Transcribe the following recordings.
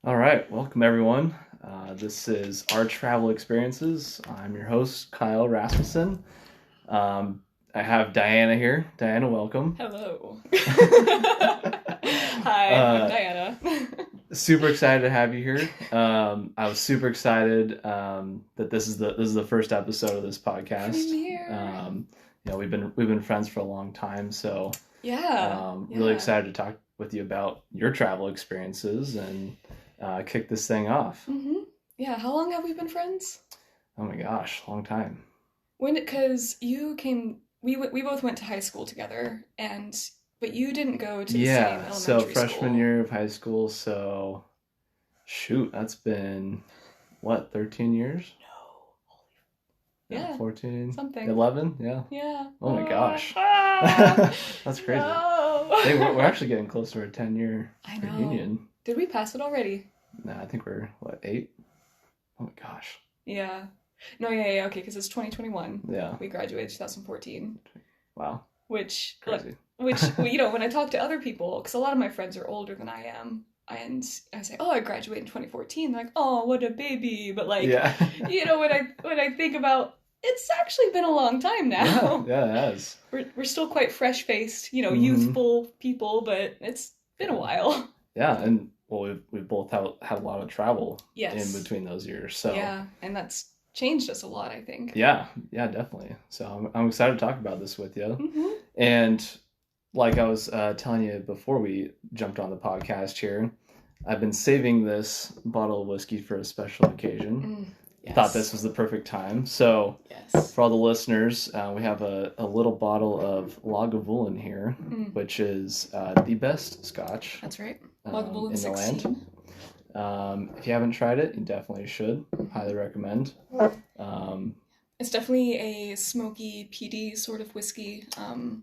All right, welcome everyone. This is Our Travel Experiences. I'm your host, Kyle Rasmussen. Um, I have Diana here. Diana, welcome. Hello. Hi, I'm uh, Diana. Super excited to have you here. I was super excited that this is the first episode of this podcast. Premiere. We've been friends for a long time, so Yeah. really Yeah. excited to talk with you about your travel experiences and kick this thing off. Yeah, how long have we been friends? Oh my gosh, long time. Because you came, we both went to high school together, but you didn't go to the same Yeah, so elementary freshman school. year of high school, so shoot, that's been what, 13 years? No, Yeah, 14, something. 11? Yeah. Yeah. Oh my gosh. Ah, That's crazy. Hey, we're no. actually getting close to our 10-year I know. reunion. Did we pass it already? No, I think we're, what, 8? Oh my gosh. Yeah. No, yeah, okay, because it's 2021. Yeah. We graduated 2014, Wow. which, like, Crazy. well, when I talk to other people, because a lot of my friends are older than I am, and I say, "Oh, I graduated in 2014." They're like, "Oh, what a baby!" But like, Yeah. when I think about, it's actually been a long time Yeah, now. yeah, it has. We're still quite fresh faced, Mm-hmm. youthful people, but it's been a Yeah. while. Yeah, and well, we've both had a lot of travel in Yes. between those years, so Yeah, and that's changed us a lot, I think. yeah, yeah, definitely. So I'm excited to talk about this with you. Mm-hmm. And like I was telling you before we jumped on the podcast here, I've been saving this bottle of whiskey for a special occasion. Thought this Yes. was the perfect time. So Yes. for all the listeners, we have a little bottle of Lagavulin here, Mm. which is the best scotch That's right. Lagavulin in the land. 16. If you haven't tried it, you definitely should. Highly recommend. Um, It's definitely a smoky, peaty sort of whiskey.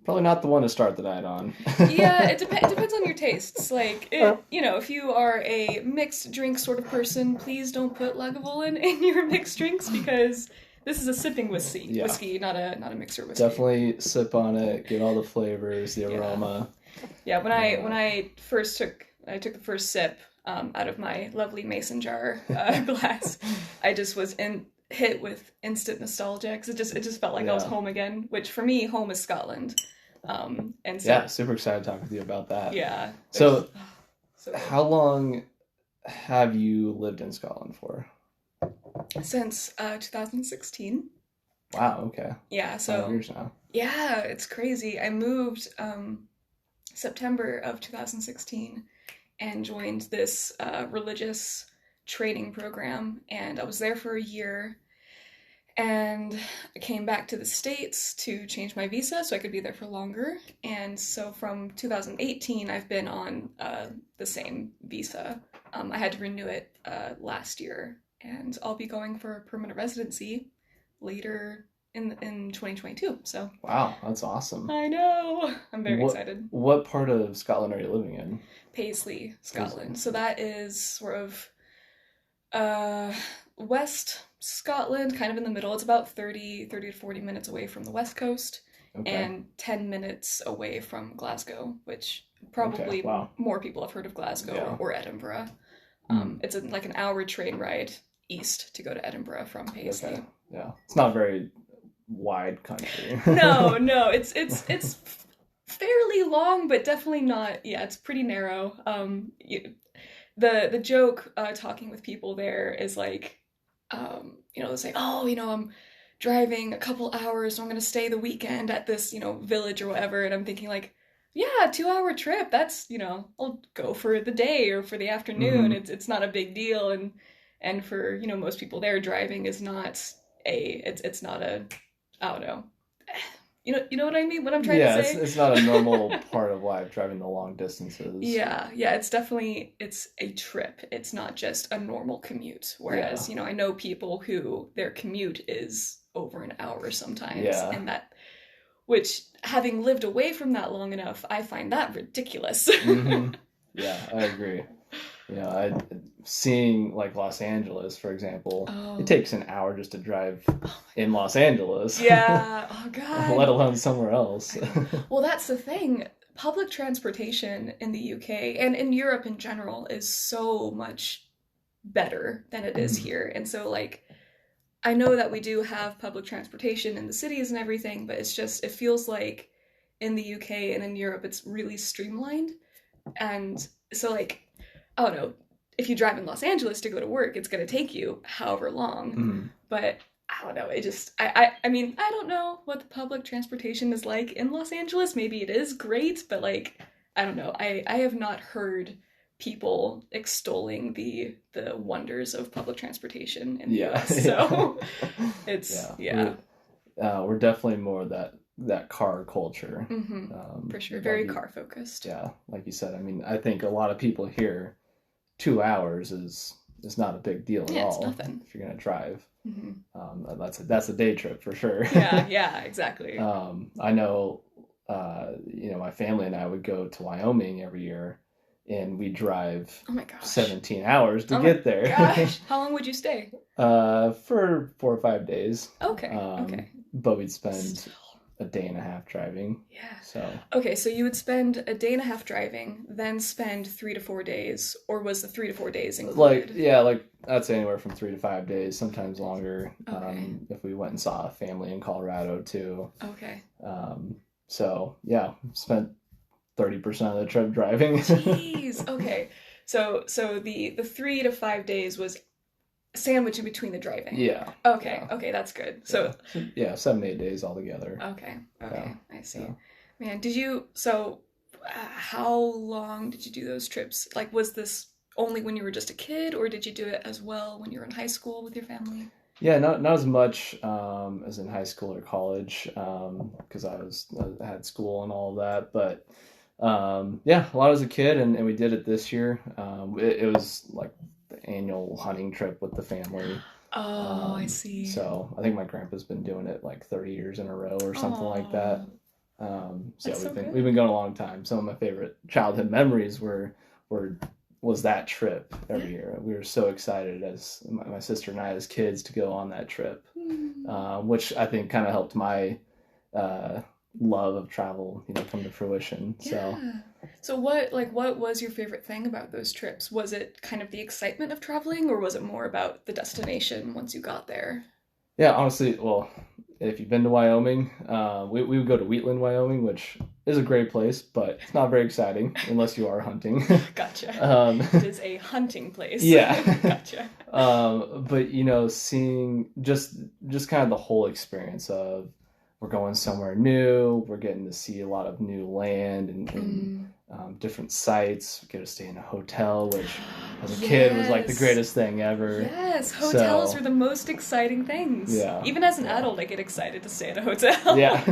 Probably not the one to start the night on. Yeah, it depends on your tastes. If you are a mixed drink sort of person, please don't put Lagavulin in your mixed drinks because this is a sipping whiskey, Yeah. not a mixer whiskey. Definitely sip on it, get all the flavors, the Yeah. aroma. Yeah, when I took the first sip out of my lovely mason jar glass, I just was hit with instant nostalgia because it just felt like I was Yeah. home again. Which for me, home is Scotland, and so Yeah, super excited to talk with you about that. yeah. So, So good. how long have you lived in Scotland for? Since 2016. Wow, okay. Yeah, 5 years now. yeah, it's crazy. I moved September of 2016 and joined this religious training program, and I was there for a year. And I came back to the States to change my visa so I could be there for longer. And so from 2018, I've been on the same visa. I had to renew it last year, and I'll be going for a permanent residency later in 2022. So Wow, that's awesome. I know I'm very What excited. what part of Scotland are you living in? Paisley, Scotland. Paisley. So that is sort of uh, West Scotland, kind of in the middle. It's about 30 to 40 minutes away from the West Coast Okay. and 10 minutes away from Glasgow, which Okay. probably Wow. more people have heard of Glasgow Yeah. or Edinburgh. Mm. It's like an hour train ride east to go to Edinburgh from Paisley. Okay. Yeah. It's not a very wide country. No, it's fairly long, but definitely not. Yeah, it's pretty narrow. The joke talking with people there is like, they'll say, "Oh, I'm driving a couple hours, so I'm gonna stay the weekend at this, village or whatever," and I'm thinking like, yeah, 2 hour trip. That's I'll go for the day or for the afternoon. Hmm. It's not a big deal, and for most people there, driving is not it's not a I don't know. You know what I mean? What I'm trying Yeah, to it's say? it's not a normal part of life driving the long distances. Yeah, it's a trip. It's not just a normal commute. Whereas, Yeah. I know people who their commute is over an hour sometimes, Yeah. and which having lived away from that long enough, I find that ridiculous. Hmm. Yeah, I agree. Seeing like Los Angeles, for example, it Oh, takes an hour just to drive oh in Los Angeles, yeah. Oh let God. alone somewhere else. I know. Well, that's the thing. Public transportation in the UK and in Europe in general is so much better than it is here. And so like I know that we do have public transportation in the cities and everything, but it's just it feels like in the UK and in Europe it's really streamlined. And so like I don't know, if you drive in Los Angeles to go to work, it's going to take you however long. But I don't know, it just I mean, I don't know what the public transportation is like in Los Angeles. Maybe it is great, but like I don't know. I have not heard people extolling the wonders of public transportation in the US. So it's we're definitely more that car culture. For sure. Very car focused. Yeah, like you said. I mean, I think a lot of people here 2 hours is not a big deal at all. It's nothing. If you're gonna drive. That's a day trip for sure. yeah, exactly. I know my family and I would go to Wyoming every year, and we drive 17 hours to get there. Gosh. How long would you stay? For 4 or 5 days. Okay. But we'd spend a day and a half driving. Yeah. So. Okay, so you would spend a day and a half driving, then spend 3 to 4 days, or was the 3 to 4 days included? Like I'd say anywhere from 3 to 5 days, sometimes longer. Okay. If we went and saw a family in Colorado too. Okay. So yeah, spent 30% of the trip driving. Jeez. Okay. So the 3 to 5 days was sandwich in between the driving. Yeah. Okay. Yeah. Okay, that's good. So 7 to 8 days altogether. Okay. I see. Yeah. Man, how long did you do those trips? Like, was this only when you were just a kid, or did you do it as well when you were in high school with your family? Yeah, not as much as in high school or college, because I had school and all of that. But a lot as a kid, and we did it this year. It was like the annual hunting trip with the family. Oh, I see. So I think my grandpa's been doing it like 30 years in a row or something like that. We've been going a long time. Some of my favorite childhood memories was that trip every year. We were so excited as my sister and I as kids to go on that trip, which I think kind of helped my love of travel, come to fruition. Yeah. So what was your favorite thing about those trips? Was it kind of the excitement of traveling, or was it more about the destination once you got there? Yeah, honestly, well, if you've been to Wyoming, we would go to Wheatland, Wyoming, which is a great place, but it's not very exciting unless you are hunting. Gotcha. It is a hunting place. Yeah. Gotcha. But seeing just kind of the whole experience of we're going somewhere new, we're getting to see a lot of new land and different sites. We get to stay in a hotel, which as a kid was like the greatest thing ever. Yes, hotels are the most exciting things. Yeah. Even as an adult, I get excited to stay at a hotel. Yeah.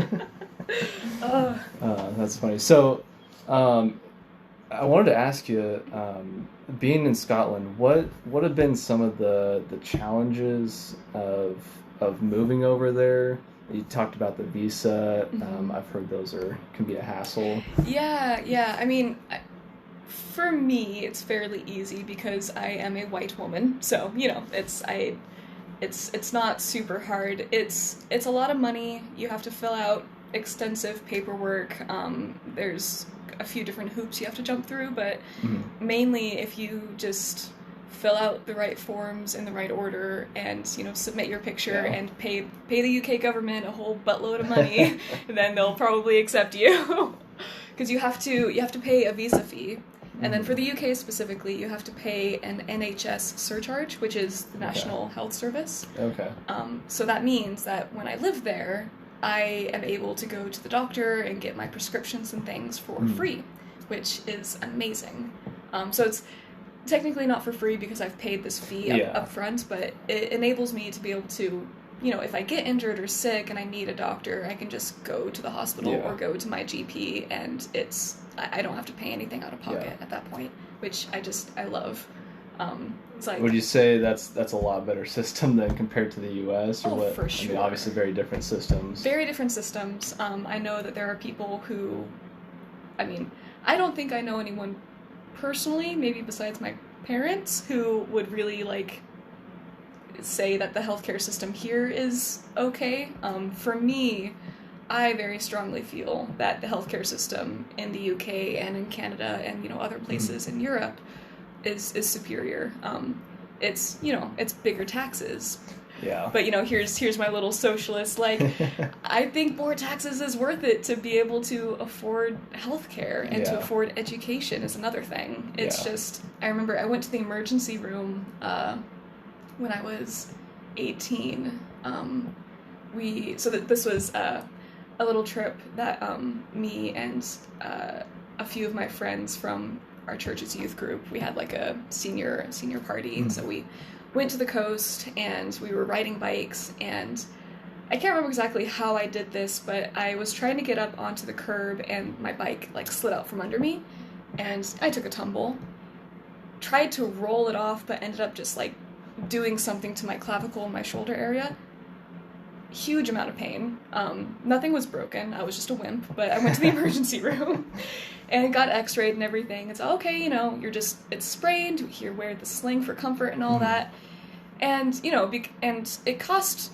That's funny. So, I wanted to ask you, being in Scotland, what have been some of the challenges of moving over there? You talked about the visa. I've heard those can be a hassle. Yeah. I mean, for me, it's fairly easy because I am a white woman. So it's not super hard. It's a lot of money. You have to fill out extensive paperwork. There's a few different hoops you have to jump through, but mainly if you just fill out the right forms in the right order and submit your picture and pay the UK government a whole buttload of money, then they'll probably accept you. Because you have to pay a visa fee, and then for the UK specifically, you have to pay an NHS surcharge, which is the National Health Service. Okay. So that means that when I live there, I am able to go to the doctor and get my prescriptions and things for free, which is amazing. So it's technically not for free because I've paid this fee up front, but it enables me to be able to, if I get injured or sick and I need a doctor, I can just go to the hospital or go to my GP, and I don't have to pay anything out of pocket at that point, which I love. It's like, would you say that's a lot better system than compared to the U.S. or what? For sure. I mean, obviously very different systems. Very different systems. I know that there are people who, I don't think I know anyone personally, maybe besides my parents, who would really say that the healthcare system here is okay. For me, I very strongly feel that the healthcare system in the UK and in Canada and other places in Europe is superior. it's, you know, it's bigger taxes. Yeah. But, you know, here's my little socialist, like, I think more taxes is worth it to be able to afford healthcare and to afford education is another thing. It's just, I remember I went to the emergency room when I was 18. This was a little trip that me and a few of my friends from our church's youth group, we had like a senior party, and so we went to the coast and we were riding bikes, and I can't remember exactly how I did this, but I was trying to get up onto the curb and my bike like slid out from under me and I took a tumble, tried to roll it off, but ended up just like doing something to my clavicle and my shoulder area. Huge amount of pain. Nothing was broken. I was just a wimp, but I went to the emergency room and got x-rayed and everything. It's okay, you know, it's sprained. Here, wear the sling for comfort and all that. And, you know, and it cost,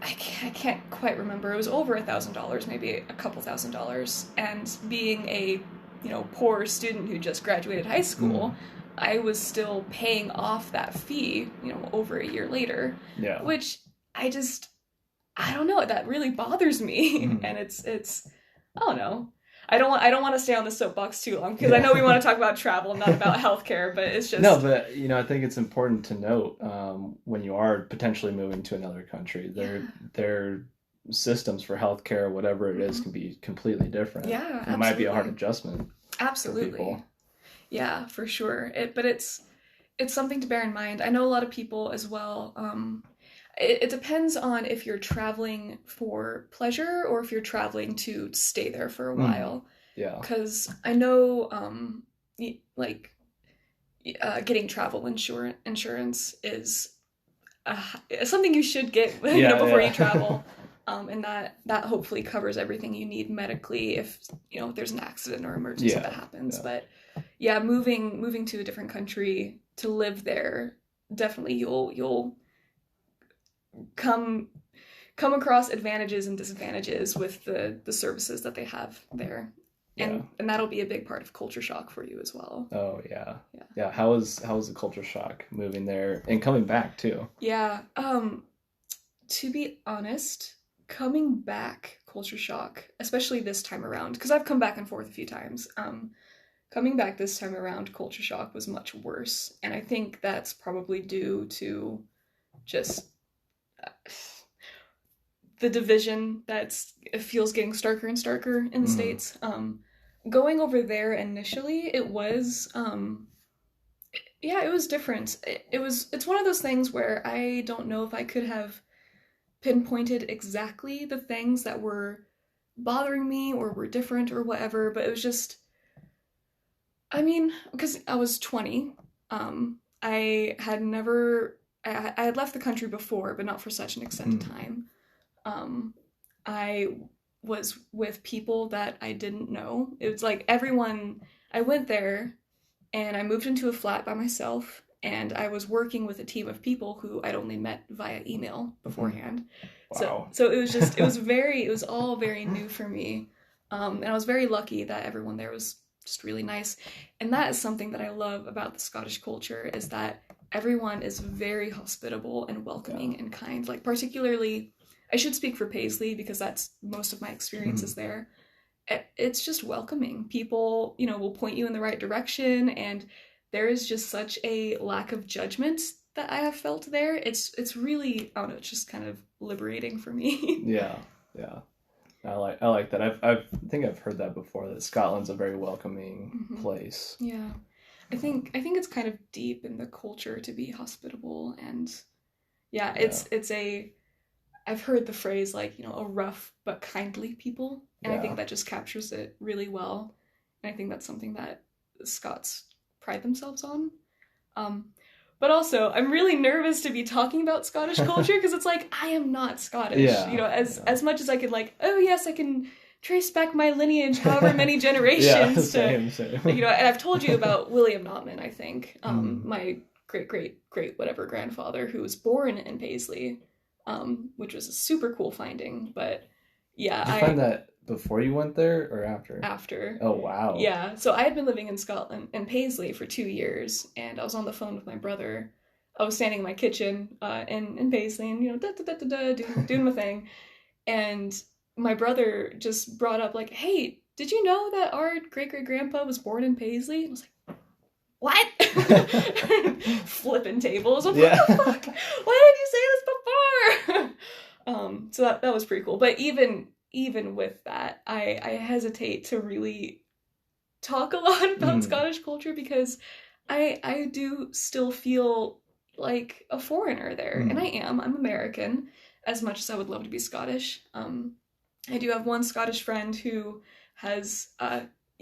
I can't quite remember. It was over $1,000, maybe a couple $1,000. And being a, you know, poor student who just graduated high school, I was still paying off that fee, you know, over a year later. Yeah. Which I don't know, that really bothers me. And it's I don't know. I don't want to stay on the soapbox too long because I know we want to talk about travel, not about healthcare, but it's just... No, but, you know, I think it's important to note when you are potentially moving to another country, their systems for healthcare, whatever it is, can be completely different. Yeah, absolutely. It might be a hard adjustment. Absolutely. For people. Yeah, for sure. But it's something to bear in mind. I know a lot of people as well... It depends on if you're traveling for pleasure or if you're traveling to stay there for a while. Yeah. Because I know, getting travel insurance is something you should get before you travel. And that hopefully covers everything you need medically if, you know, there's an accident or emergency that happens. But yeah, moving to a different country to live there, definitely you'll come across advantages and disadvantages with the services that they have there, and that'll be a big part of culture shock for you as well. Oh yeah. How was the culture shock moving there and coming back too? To be honest, coming back, culture shock, especially this time around, because I've come back and forth a few times. Coming back this time around, culture shock was much worse, and I think that's probably due to just the division that feels getting starker and starker in the States. Going over there initially, it was it was different. It's one of those things where I don't know if I could have pinpointed exactly the things that were bothering me or were different or whatever, but it was just, I mean, because I was 20, I had left the country before, but not for such an extended time. I was with people that I didn't know. It was like I went there and I moved into a flat by myself, and I was working with a team of people who I'd only met via email beforehand. Wow. So it was all very new for me. And I was very lucky that everyone there was just really nice. And that is something that I love about the Scottish culture, is that everyone is very hospitable and welcoming and kind. Like, particularly, I should speak for Paisley because that's most of my experiences there. It's just welcoming. People, you know, will point you in the right direction, and there is just such a lack of judgment that I have felt there. It's really, I don't know, it's just kind of liberating for me. Yeah. I like that. I think I've heard that before, that Scotland's a very welcoming place. Yeah. I think it's kind of deep in the culture to be hospitable, and I've heard the phrase, like, you know, a rough but kindly people, and I think that just captures it really well, and I think that's something that Scots pride themselves on. But also, I'm really nervous to be talking about Scottish culture because it's like, I am not Scottish. You know, as much as I could, like, oh yes, I can trace back my lineage however many generations same. You know, and I've told you about William Notman, I think, my great whatever grandfather, who was born in Paisley, which was a super cool finding. But yeah, Did you find that before you went there or after? After. Oh wow. Yeah, so I had been living in Scotland, in Paisley, for 2 years, and I was on the phone with my brother I was standing in my kitchen in Paisley and, doing my thing. And my brother just brought up, like, hey, did you know that our great-great-grandpa was born in Paisley? And I was like, what? Flipping tables. What the fuck? Why did you say this before? So that was pretty cool. But even with that, I hesitate to really talk a lot about Scottish culture because I do still feel like a foreigner there. And I'm American, as much as I would love to be Scottish. I do have one Scottish friend who has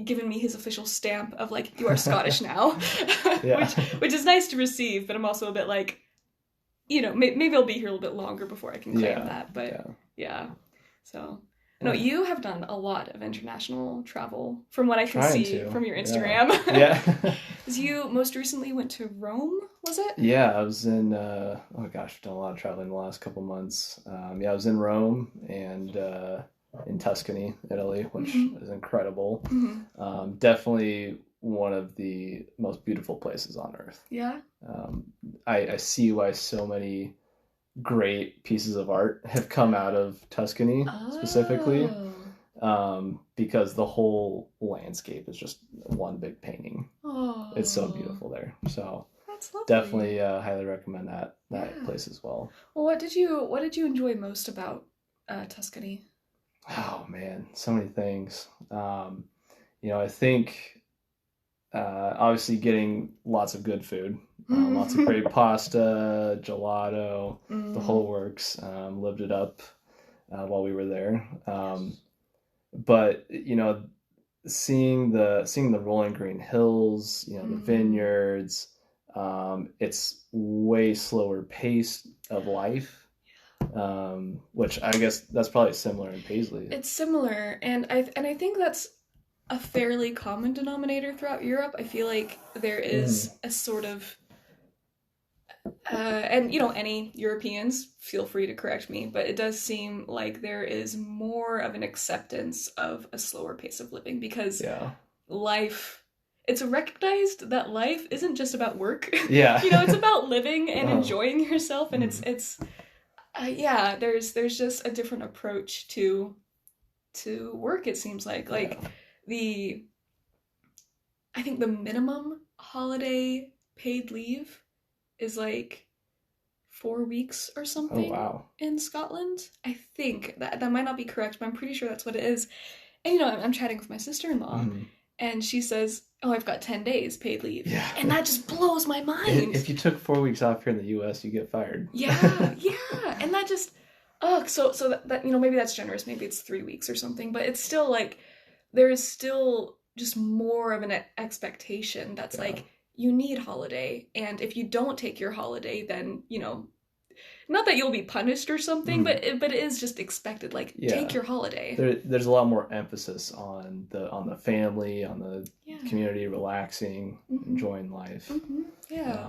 given me his official stamp of, like, you are Scottish now, which is nice to receive, but I'm also a bit like, maybe I'll be here a little bit longer before I can claim that, but so... No, you have done a lot of international travel, from what I can see from your Instagram. Yeah. You most recently went to Rome, was it? Yeah, I was in, oh gosh, I've done a lot of traveling in the last couple months. I was in Rome and in Tuscany, Italy, which is incredible. Definitely one of the most beautiful places on earth. Yeah. I see why so many great pieces of art have come out of Tuscany specifically, because the whole landscape is just one big painting. It's so beautiful there. So that's lovely. Definitely highly recommend that place as well. Well, what did you enjoy most about Tuscany? Oh man, so many things. I think obviously getting lots of good food. Lots of great pasta, gelato, the whole works. Lived it up while we were there. But seeing the rolling green hills, the vineyards, it's way slower pace of life, which I guess that's probably similar in Paisley. It's similar, and I think that's a fairly common denominator throughout Europe. I feel like there is a sort of and any Europeans, feel free to correct me, but it does seem like there is more of an acceptance of a slower pace of living because life, it's recognized that life isn't just about work. It's about living and enjoying yourself, and it's there's just a different approach to work, it seems like. I think the minimum holiday paid leave is like 4 weeks or something in Scotland. I think that might not be correct, but I'm pretty sure that's what it is. And I'm chatting with my sister-in-law, and she says, "Oh, I've got 10 days paid leave," and that just blows my mind. If you took 4 weeks off here in the U.S., you get fired. And that just so that maybe that's generous. Maybe it's 3 weeks or something, but it's still like there is still just more of an expectation that's like, you need holiday, and if you don't take your holiday, then not that you'll be punished or something, but it is just expected, like, take your holiday. There's a lot more emphasis on the family, on the community, relaxing, enjoying life,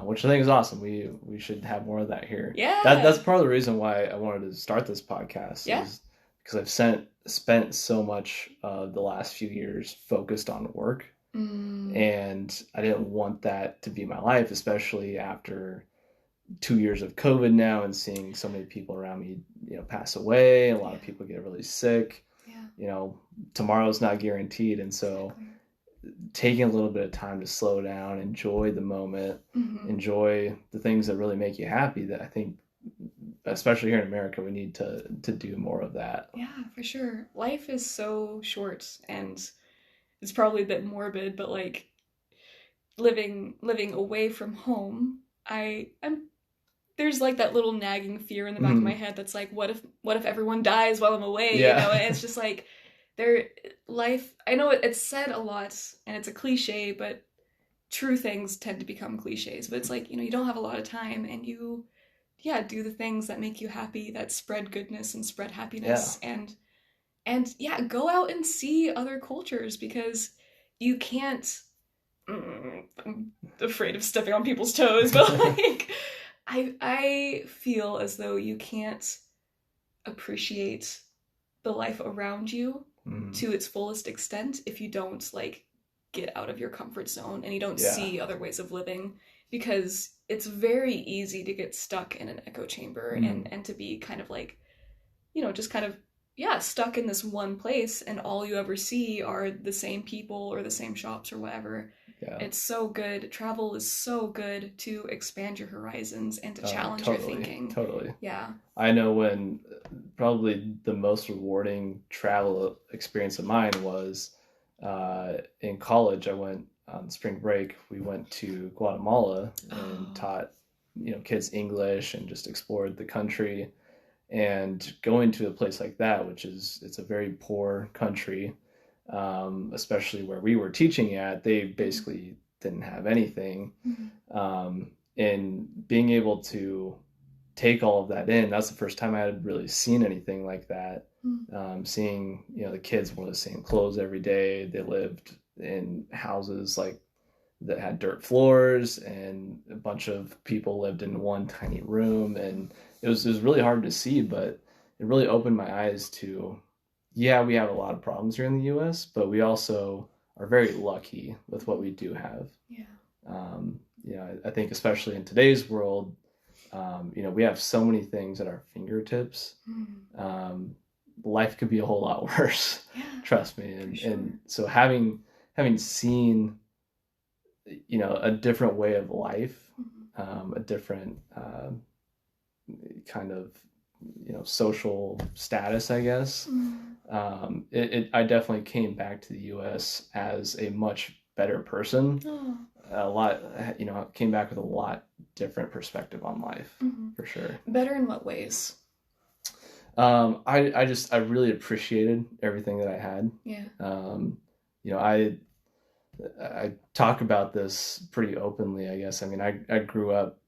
which I think is awesome. We should have more of that here. That's part of the reason why I wanted to start this podcast, is because I've spent so much the last few years focused on work. And I didn't want that to be my life, especially after 2 years of COVID now and seeing so many people around me, pass away. A lot of people get really sick. Tomorrow's not guaranteed. And so taking a little bit of time to slow down, enjoy the moment, enjoy the things that really make you happy, that I think, especially here in America, we need to do more of that. Yeah, for sure. Life is so short, and it's probably a bit morbid, but like living away from home, I'm there's like that little nagging fear in the back of my head that's like, what if everyone dies while I'm away? And it's just like life. I know it's said a lot and it's a cliche, but true things tend to become cliches. But it's like, you don't have a lot of time, and you do the things that make you happy, that spread goodness and spread happiness, and go out and see other cultures, because you can't, I'm afraid of stepping on people's toes, but like, I feel as though you can't appreciate the life around you to its fullest extent if you don't like get out of your comfort zone and you don't see other ways of living, because it's very easy to get stuck in an echo chamber and to be kind of like, just kind of, stuck in this one place, and all you ever see are the same people or the same shops or whatever. Yeah. It's so good. Travel is so good to expand your horizons and to challenge your thinking. Totally. Yeah. I know when probably the most rewarding travel experience of mine was in college. I went on spring break. We went to Guatemala and taught, kids English and just explored the country. And going to a place like that, it's a very poor country, especially where we were teaching at, they basically didn't have anything. And being able to take all of that in, that's the first time I had really seen anything like that. Seeing, the kids wore the same clothes every day. They lived in houses like that had dirt floors, and a bunch of people lived in one tiny room, and it was really hard to see, but it really opened my eyes to, we have a lot of problems here in the US, but we also are very lucky with what we do have. I think especially in today's world, we have so many things at our fingertips. Life could be a whole lot worse. Trust me. And so having seen, a different way of life, a different kind of, social status, I guess. I definitely came back to the US as a much better person. Came back with a lot different perspective on life, for sure. Better in what ways? I really appreciated everything that I had. I talk about this pretty openly, I guess. I mean, I grew up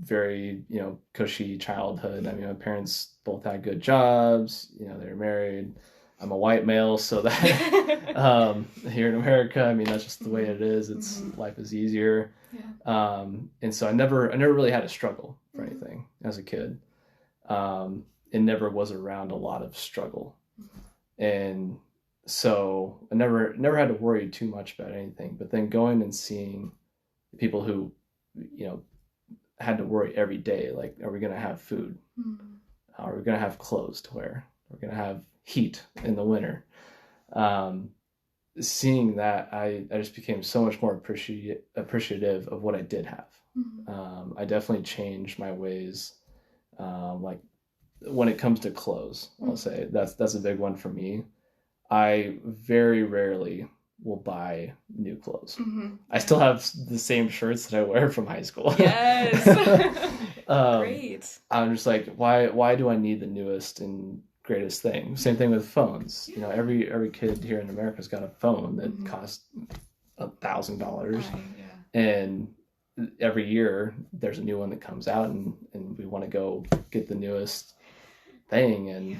very, cushy childhood. I mean, my parents both had good jobs, they were married. I'm a white male, so that here in America, I mean, that's just the way it is. Life is easier. And so I never really had to struggle for anything as a kid. It never was around a lot of struggle. And so I never had to worry too much about anything. But then going and seeing people who, had to worry every day, like, are we going to have food? Are we going to have clothes to wear? We're going to have heat in the winter. Seeing that, I just became so much more appreciative of what I did have. I definitely changed my ways. Like when it comes to clothes, I'll say that's a big one for me. I very rarely will buy new clothes. I still have the same shirts that I wear from high school. Yes. Great. I'm just like, why do I need the newest and greatest thing? Same thing with phones. Every kid here in America's got a phone that costs $1,000, and every year there's a new one that comes out, and we want to go get the newest thing. And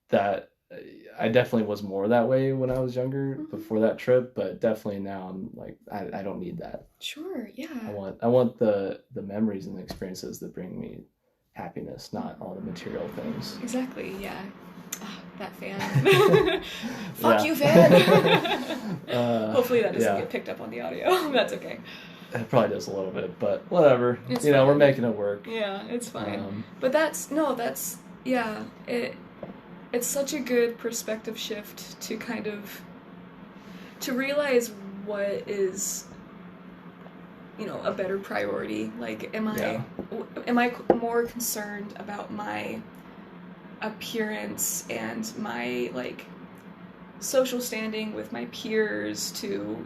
that I definitely was more that way when I was younger before that trip, but definitely now I'm like, I don't need that. Sure. Yeah. I want the memories and the experiences that bring me happiness, not all the material things. Exactly. Yeah. Oh, that fan. Fuck you, fan. Hopefully that doesn't get picked up on the audio. That's okay. It probably does a little bit, but whatever. It's fine. We're making it work. Yeah, it's fine. But it's such a good perspective shift to kind of to realize what is, a better priority. Like, am I more concerned about my appearance and my, like, social standing with my peers to,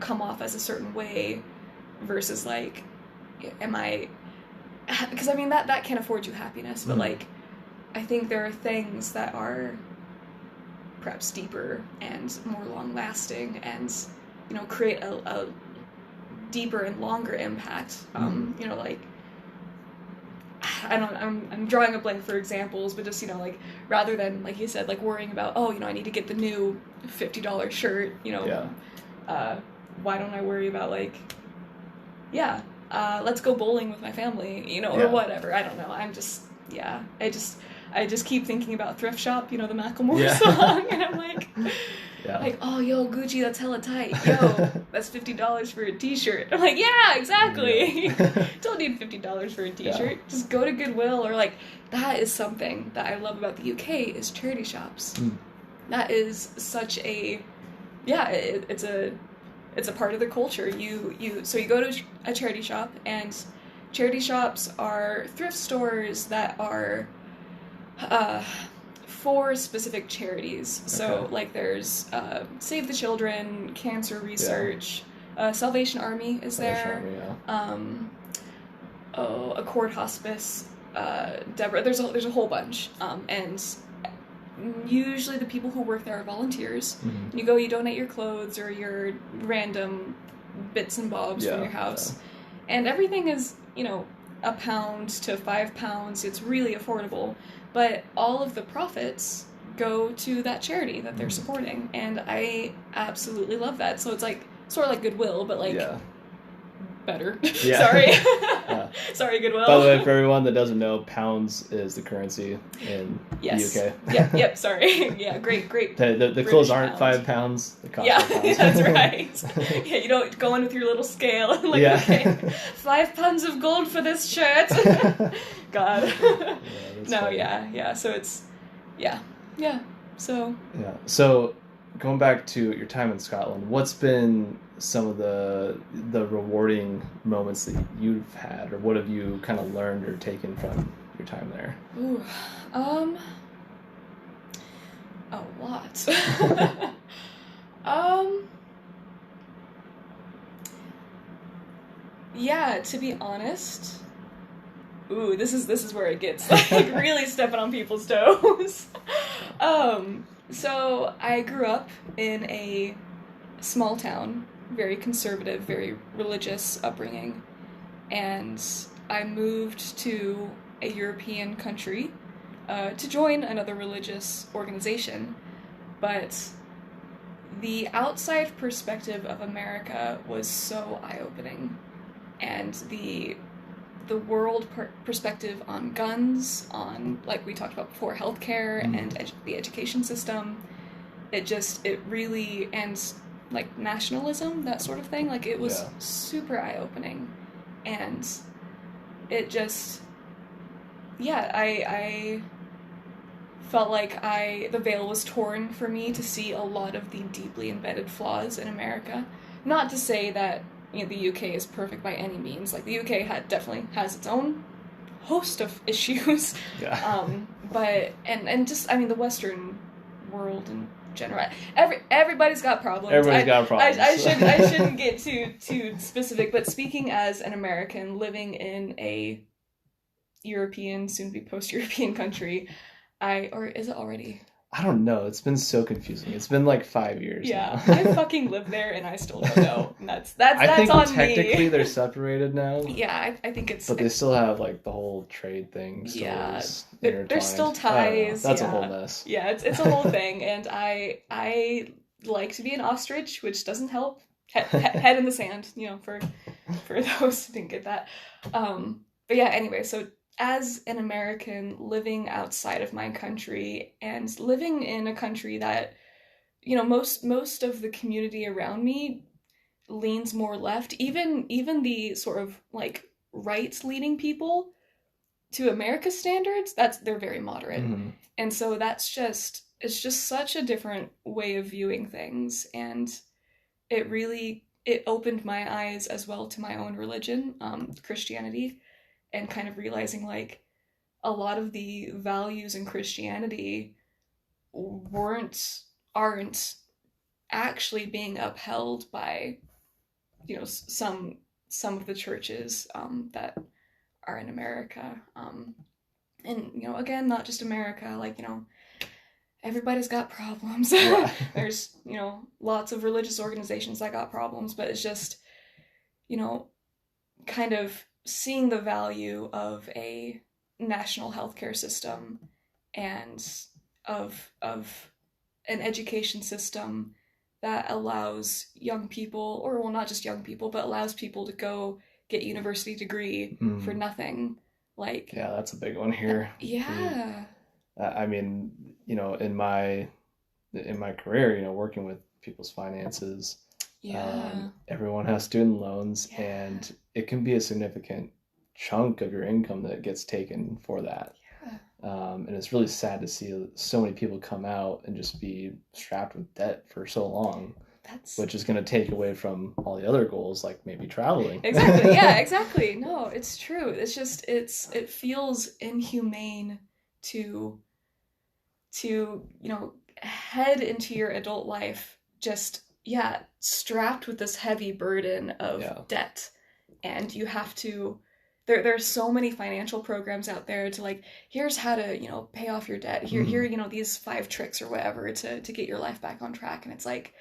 come off as a certain way versus, like, because, I mean, that can afford you happiness, but, like, I think there are things that are perhaps deeper and more long-lasting and, create a deeper and longer impact. Like, I'm drawing a blank for examples, but just, like, rather than, like you said, like, worrying about, I need to get the new $50 shirt, why don't I worry about, like, let's go bowling with my family, or whatever. I don't know. I just keep thinking about Thrift Shop, the Macklemore song, and I'm like, Yeah. Like, oh, yo, Gucci, that's hella tight. Yo, that's $50 for a t-shirt. I'm like, yeah, exactly. Don't need $50 for a t-shirt. Yeah. Just go to Goodwill, or like, that is something that I love about the UK is charity shops. Mm. That is such a, yeah, it's a part of the culture. So you go to a charity shop, and charity shops are thrift stores that are for specific charities. So Okay. like there's Save the Children, Cancer Research, Salvation Army is there. Salvation Army, Accord Hospice, Deborah. There's a whole bunch, and usually the people who work there are volunteers. Mm-hmm. You go, you donate your clothes or your random bits and bobs from your house, and everything is, £1 to £5. It's really affordable, but all of the profits go to that charity that they're supporting, and I absolutely love that. So it's like sort of like Goodwill, but like better. Yeah. Sorry. Sorry, Goodwill. By the way, for everyone that doesn't know, pounds is the currency in the UK. Yep, sorry. Yeah, great. The clothes aren't £5. The cost that's right. Yeah, you don't go in with your little scale and like, okay, £5 of gold for this shirt. God. Yeah. So it's, yeah. So. Yeah. So, going back to your time in Scotland, what's been some of the rewarding moments that you've had, or what have you kind of learned or taken from your time there? Ooh, a lot. Yeah, to be honest. Ooh, this is where it gets like really stepping on people's toes. So I grew up in a small town, very conservative, very religious upbringing, and I moved to a European country to join another religious organization, but the outside perspective of America was so eye-opening, and the world perspective on guns, on, like we talked about before, healthcare and the education system, it really, and like nationalism, that sort of thing, like it was super eye-opening, and it just, I felt like the veil was torn for me to see a lot of the deeply embedded flaws in America. Not to say that the UK is perfect by any means. Like the UK definitely has its own host of issues. Yeah. But and just the Western world in general, everybody's got problems. Everybody's got problems. I shouldn't get too specific. But speaking as an American living in a European, soon to be post-European country, or is it already? I don't know. It's been so confusing. It's been like 5 years now. I fucking live there and I still don't know. And that's I think on technically me. they're separated now. Yeah, I think it's... But they still have like the whole trade thing. There's still ties. That's a whole mess. Yeah, it's a whole thing. And I like to be an ostrich, which doesn't help. Head in the sand, for those who didn't get that. But yeah, anyway, so as an American living outside of my country and living in a country that, most of the community around me leans more left, even the sort of like right-leaning people to America's standards, they're very moderate. Mm-hmm. And so it's just such a different way of viewing things, and it opened my eyes as well to my own religion, Christianity. And kind of realizing like a lot of the values in Christianity aren't actually being upheld by some of the churches that are in America, and again, not just America, like everybody's got problems. Yeah. There's lots of religious organizations that got problems, but it's just kind of seeing the value of a national healthcare system and of an education system that allows young people, or well, not just young people, but allows people to go get university degree for nothing. Like, yeah, that's a big one here. Yeah. I mean, in my in my career, working with people's finances, Yeah. everyone has student loans, Yeah. and it can be a significant chunk of your income that gets taken for that. Yeah. And it's really sad to see so many people come out and just be strapped with debt for so long, which is going to take away from all the other goals, like maybe traveling. Exactly. Yeah, exactly. No, it's true. It's just, it feels inhumane to, head into your adult life just, yeah, strapped with this heavy burden of debt. And you have to, there are so many financial programs out there to like, here's how to, pay off your debt. Here, these 5 tricks or whatever to get your life back on track. And it's like,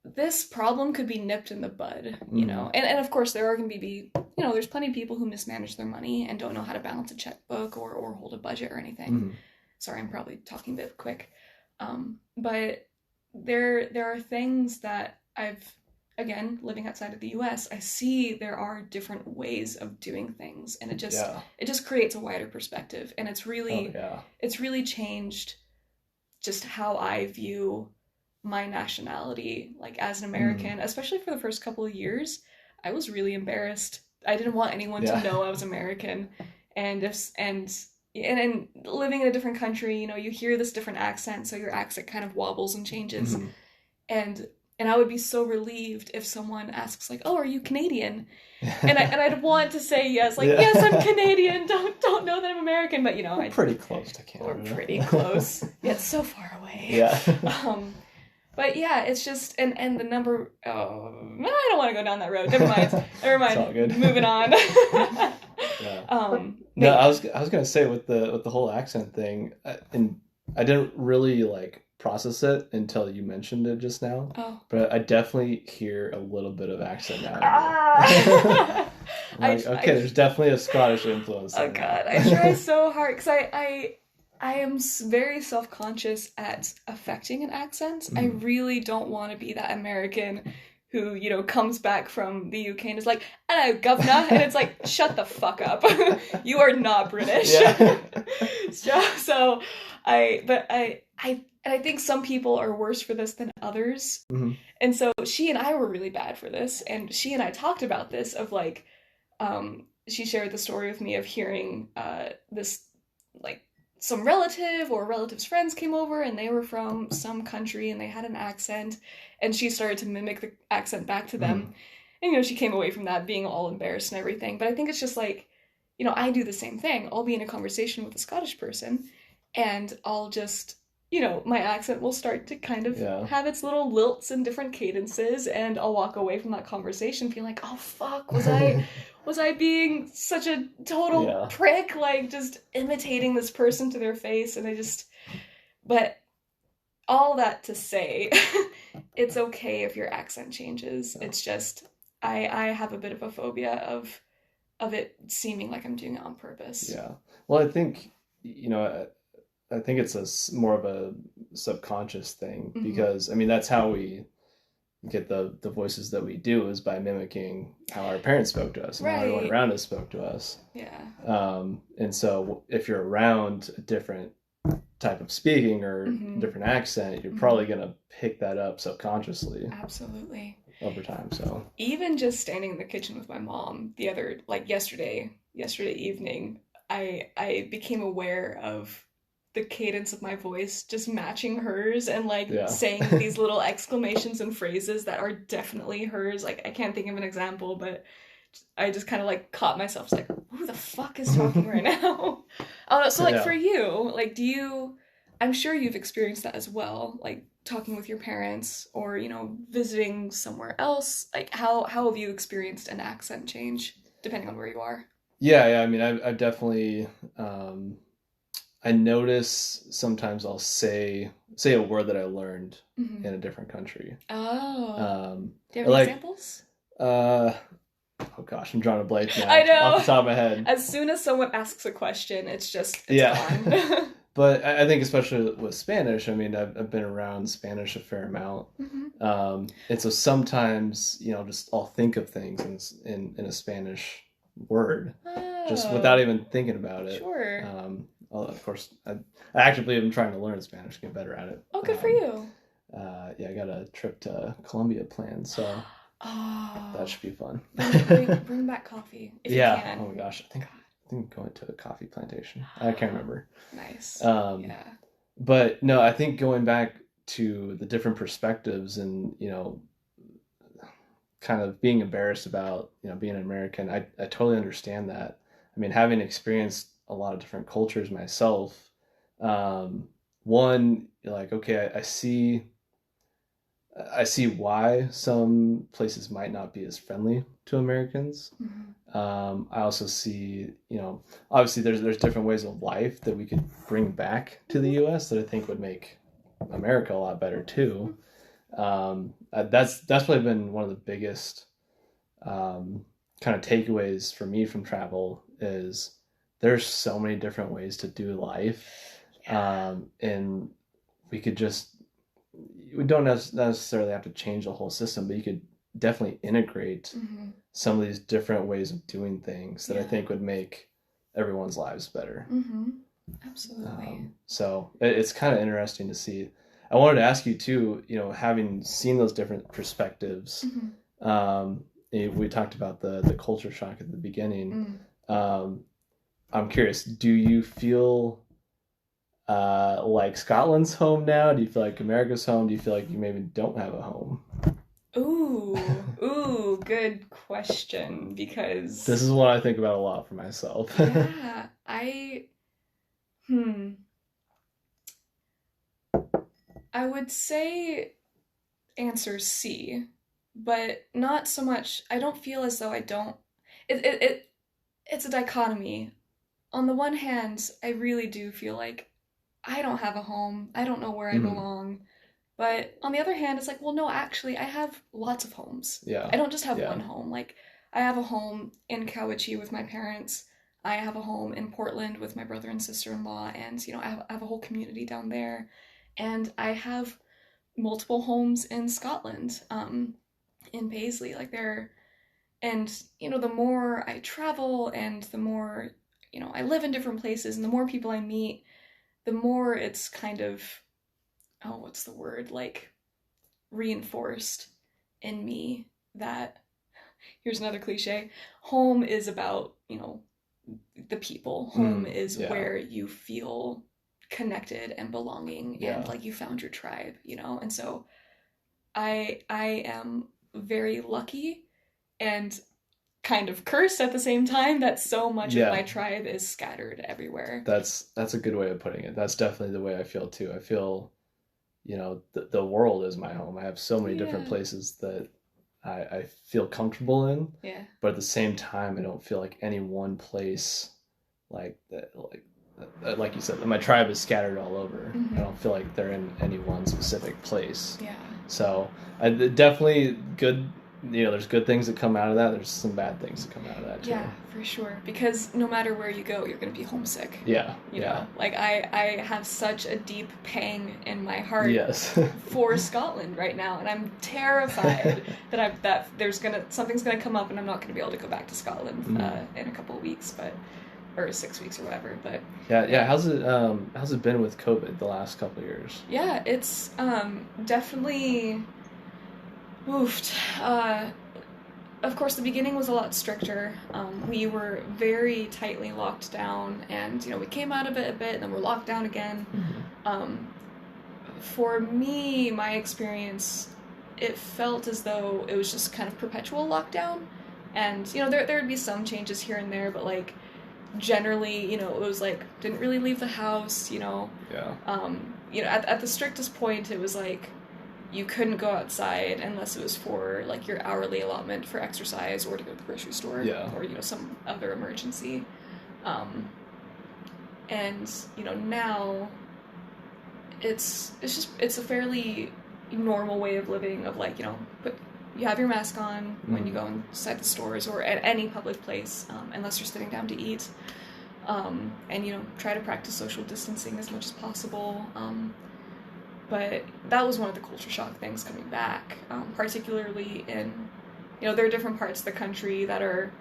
this problem could be nipped in the bud, and of course there are going to be, there's plenty of people who mismanage their money and don't know how to balance a checkbook or hold a budget or anything. Sorry, I'm probably talking a bit quick. But there are things that again, living outside of the US, I see there are different ways of doing things, and it just creates a wider perspective, and it's really changed just how I view my nationality, like as an American, especially for the first couple of years. I was really embarrassed. I didn't want anyone to know I was American, and living in a different country, you hear this different accent, so your accent kind of wobbles and changes, and I would be so relieved if someone asks like, "Oh, are you Canadian?" and I'd want to say yes, like, "Yes, I'm Canadian. Don't know that I'm American," but we're pretty close to Canada. We're pretty close. Yeah, it's so far away. Yeah. But yeah, it's just, and the number, I don't want to go down that road. Never mind. It's all good. Moving on. No, I was gonna say with the whole accent thing, and I didn't really like process it until you mentioned it just now. Oh. But I definitely hear a little bit of accent now. There's definitely a Scottish influence. Oh God, I try so hard because I am very self-conscious at affecting an accent. I really don't want to be that American who, comes back from the UK and is like, "Hello, governor," and it's like, shut the fuck up. You are not British. Yeah. So I think some people are worse for this than others. And so she and I were really bad for this, and she and I talked about this of like, she shared the story with me of hearing this, like, some relative or relative's friends came over and they were from some country and they had an accent, and she started to mimic the accent back to them. And, she came away from that being all embarrassed and everything. But I think it's just like, I do the same thing. I'll be in a conversation with a Scottish person and I'll just, my accent will start to kind of have its little lilts and different cadences, and I'll walk away from that conversation feeling like, oh fuck, was I being such a total prick, like just imitating this person to their face, but all that to say, it's okay if your accent changes. It's just, I have a bit of a phobia of it seeming like I'm doing it on purpose. Yeah. Well, I think, I think it's more of a subconscious thing, because that's how we get the voices that we do, is by mimicking how our parents spoke to us and how everyone around us spoke to us. Yeah. And so if you're around a different type of speaking or different accent, you're probably going to pick that up subconsciously. Absolutely. Over time. So even just standing in the kitchen with my mom yesterday evening, I became aware of the cadence of my voice just matching hers, and saying these little exclamations and phrases that are definitely hers. Like, I can't think of an example, but I just kind of caught myself like, who the fuck is talking right now? So for you, I'm sure you've experienced that as well, like talking with your parents or, visiting somewhere else. Like, how have you experienced an accent change depending on where you are? Yeah. I definitely, I notice sometimes I'll say a word that I learned in a different country. Oh. Do you have any examples? Oh gosh, I'm drawing a blank now. I know. Off the top of my head. As soon as someone asks a question, it's gone. But I think especially with Spanish, I've been around Spanish a fair amount. And so sometimes, just I'll think of things in a Spanish word, just without even thinking about it. Sure. Well, of course, I actively am trying to learn Spanish, get better at it. Oh, good for you. Yeah, I got a trip to Colombia planned, so that should be fun. Bring back coffee if yeah. you can. Oh my gosh, I think I'm going to a coffee plantation. I can't remember. Nice. Yeah. But no, I think going back to the different perspectives and, kind of being embarrassed about, being an American, I totally understand that. I mean, having experienced a lot of different cultures myself, one, like, okay, I see why some places might not be as friendly to Americans. I also see, obviously there's different ways of life that we could bring back to the U.S. that I think would make America a lot better too. That's probably been one of the biggest kind of takeaways for me from travel is there's so many different ways to do life, and we don't necessarily have to change the whole system, but you could definitely integrate some of these different ways of doing things that I think would make everyone's lives better. Absolutely. So it's kind of interesting to see. I wanted to ask you too, having seen those different perspectives, we talked about the culture shock at the beginning. I'm curious, do you feel like Scotland's home now? Do you feel like America's home? Do you feel like you maybe don't have a home? Ooh, good question, because this is what I think about a lot for myself. Yeah, I would say answer C, but not so much. I don't feel as though I don't. It's a dichotomy. On the one hand, I really do feel like I don't have a home. I don't know where I belong. But on the other hand, it's like, well, no, actually, I have lots of homes. Yeah. I don't just have one home. Like, I have a home in Cowichee with my parents. I have a home in Portland with my brother and sister-in-law. And, I have a whole community down there. And I have multiple homes in Scotland, in Paisley. Like, and, the more I travel and the more, I live in different places and the more people I meet, the more it's kind of, what's the word? Like, reinforced in me that, here's another cliche, home is about, the people. Home is where you feel connected and belonging and like you found your tribe, And so I am very lucky and kind of cursed at the same time that so much of my tribe is scattered everywhere. That's a good way of putting it. That's definitely the way I feel too. I feel, the world is my home. I have so many different places that I feel comfortable in. Yeah. But at the same time, I don't feel like any one place like you said, my tribe is scattered all over. I don't feel like they're in any one specific place. Yeah. So definitely good. There's good things that come out of that. There's some bad things that come out of that too. Yeah, for sure. Because no matter where you go, you're going to be homesick. Yeah. You know, like I have such a deep pang in my heart for Scotland right now, and I'm terrified that something's gonna come up, and I'm not gonna be able to go back to Scotland in a couple of weeks, or 6 weeks or whatever. But yeah. How's it been with COVID the last couple of years? Yeah, it's definitely. Oofed. Of course, the beginning was a lot stricter. We were very tightly locked down, and we came out of it a bit, and then we're locked down again. For me, my experience, it felt as though it was just kind of perpetual lockdown, and there would be some changes here and there, but like generally, it was like didn't really leave the house. At the strictest point, it was like. You couldn't go outside unless it was for like your hourly allotment for exercise or to go to the grocery store or some other emergency. And now it's a fairly normal way of living of like but you have your mask on when you go inside the stores or at any public place unless you're sitting down to eat, and try to practice social distancing as much as possible. But that was one of the culture shock things coming back, particularly in, there are different parts of the country that are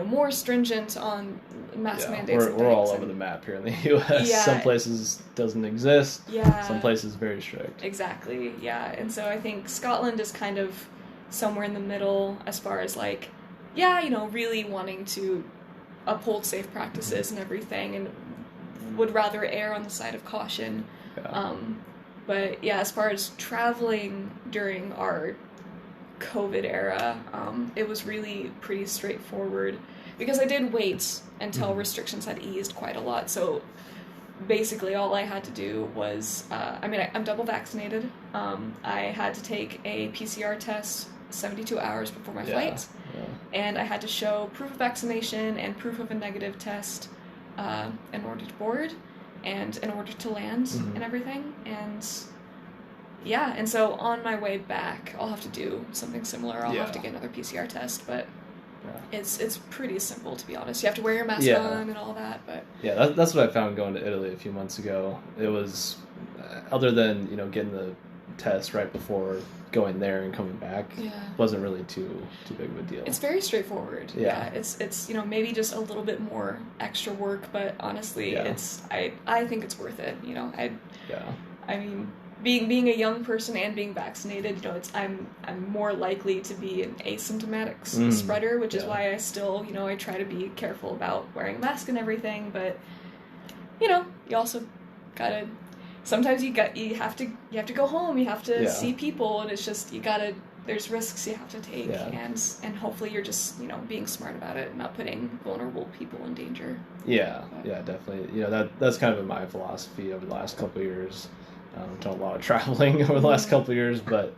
more stringent on mask Yeah, mandates. we're all over the map here in the U.S. Yeah. Some places doesn't exist. Yeah. Some places very strict. Exactly. Yeah. And so I think Scotland is kind of somewhere in the middle as far as like, really wanting to uphold safe practices and everything, and would rather err on the side of caution. Yeah. But yeah, as far as traveling during our COVID era, it was really pretty straightforward because I did wait until restrictions had eased quite a lot. So basically all I had to do was, I'm double vaccinated. I had to take a PCR test 72 hours before my flight. Yeah. And I had to show proof of vaccination and proof of a negative test in order to board and in order to land and everything. And yeah, and so on my way back, I'll have to do something similar. I'll have to get another PCR test, but it's pretty simple, to be honest. You have to wear your mask on and all that, but yeah, that's what I found going to Italy a few months ago. It was other than getting the test right before going there and coming back, wasn't really too big of a deal. It's very straightforward. Yeah, it's maybe just a little bit more extra work, but honestly, it's I think it's worth it. I mean, being a young person and being vaccinated, I'm more likely to be an asymptomatic spreader, which is why I still, I try to be careful about wearing a mask and everything. But you also gotta. Sometimes you have to go home. You have to see people, and it's just there's risks you have to take, and hopefully you're just being smart about it and not putting vulnerable people in danger. Yeah, definitely. That's kind of been my philosophy over the last couple of years. Done a lot of traveling over the last couple of years, but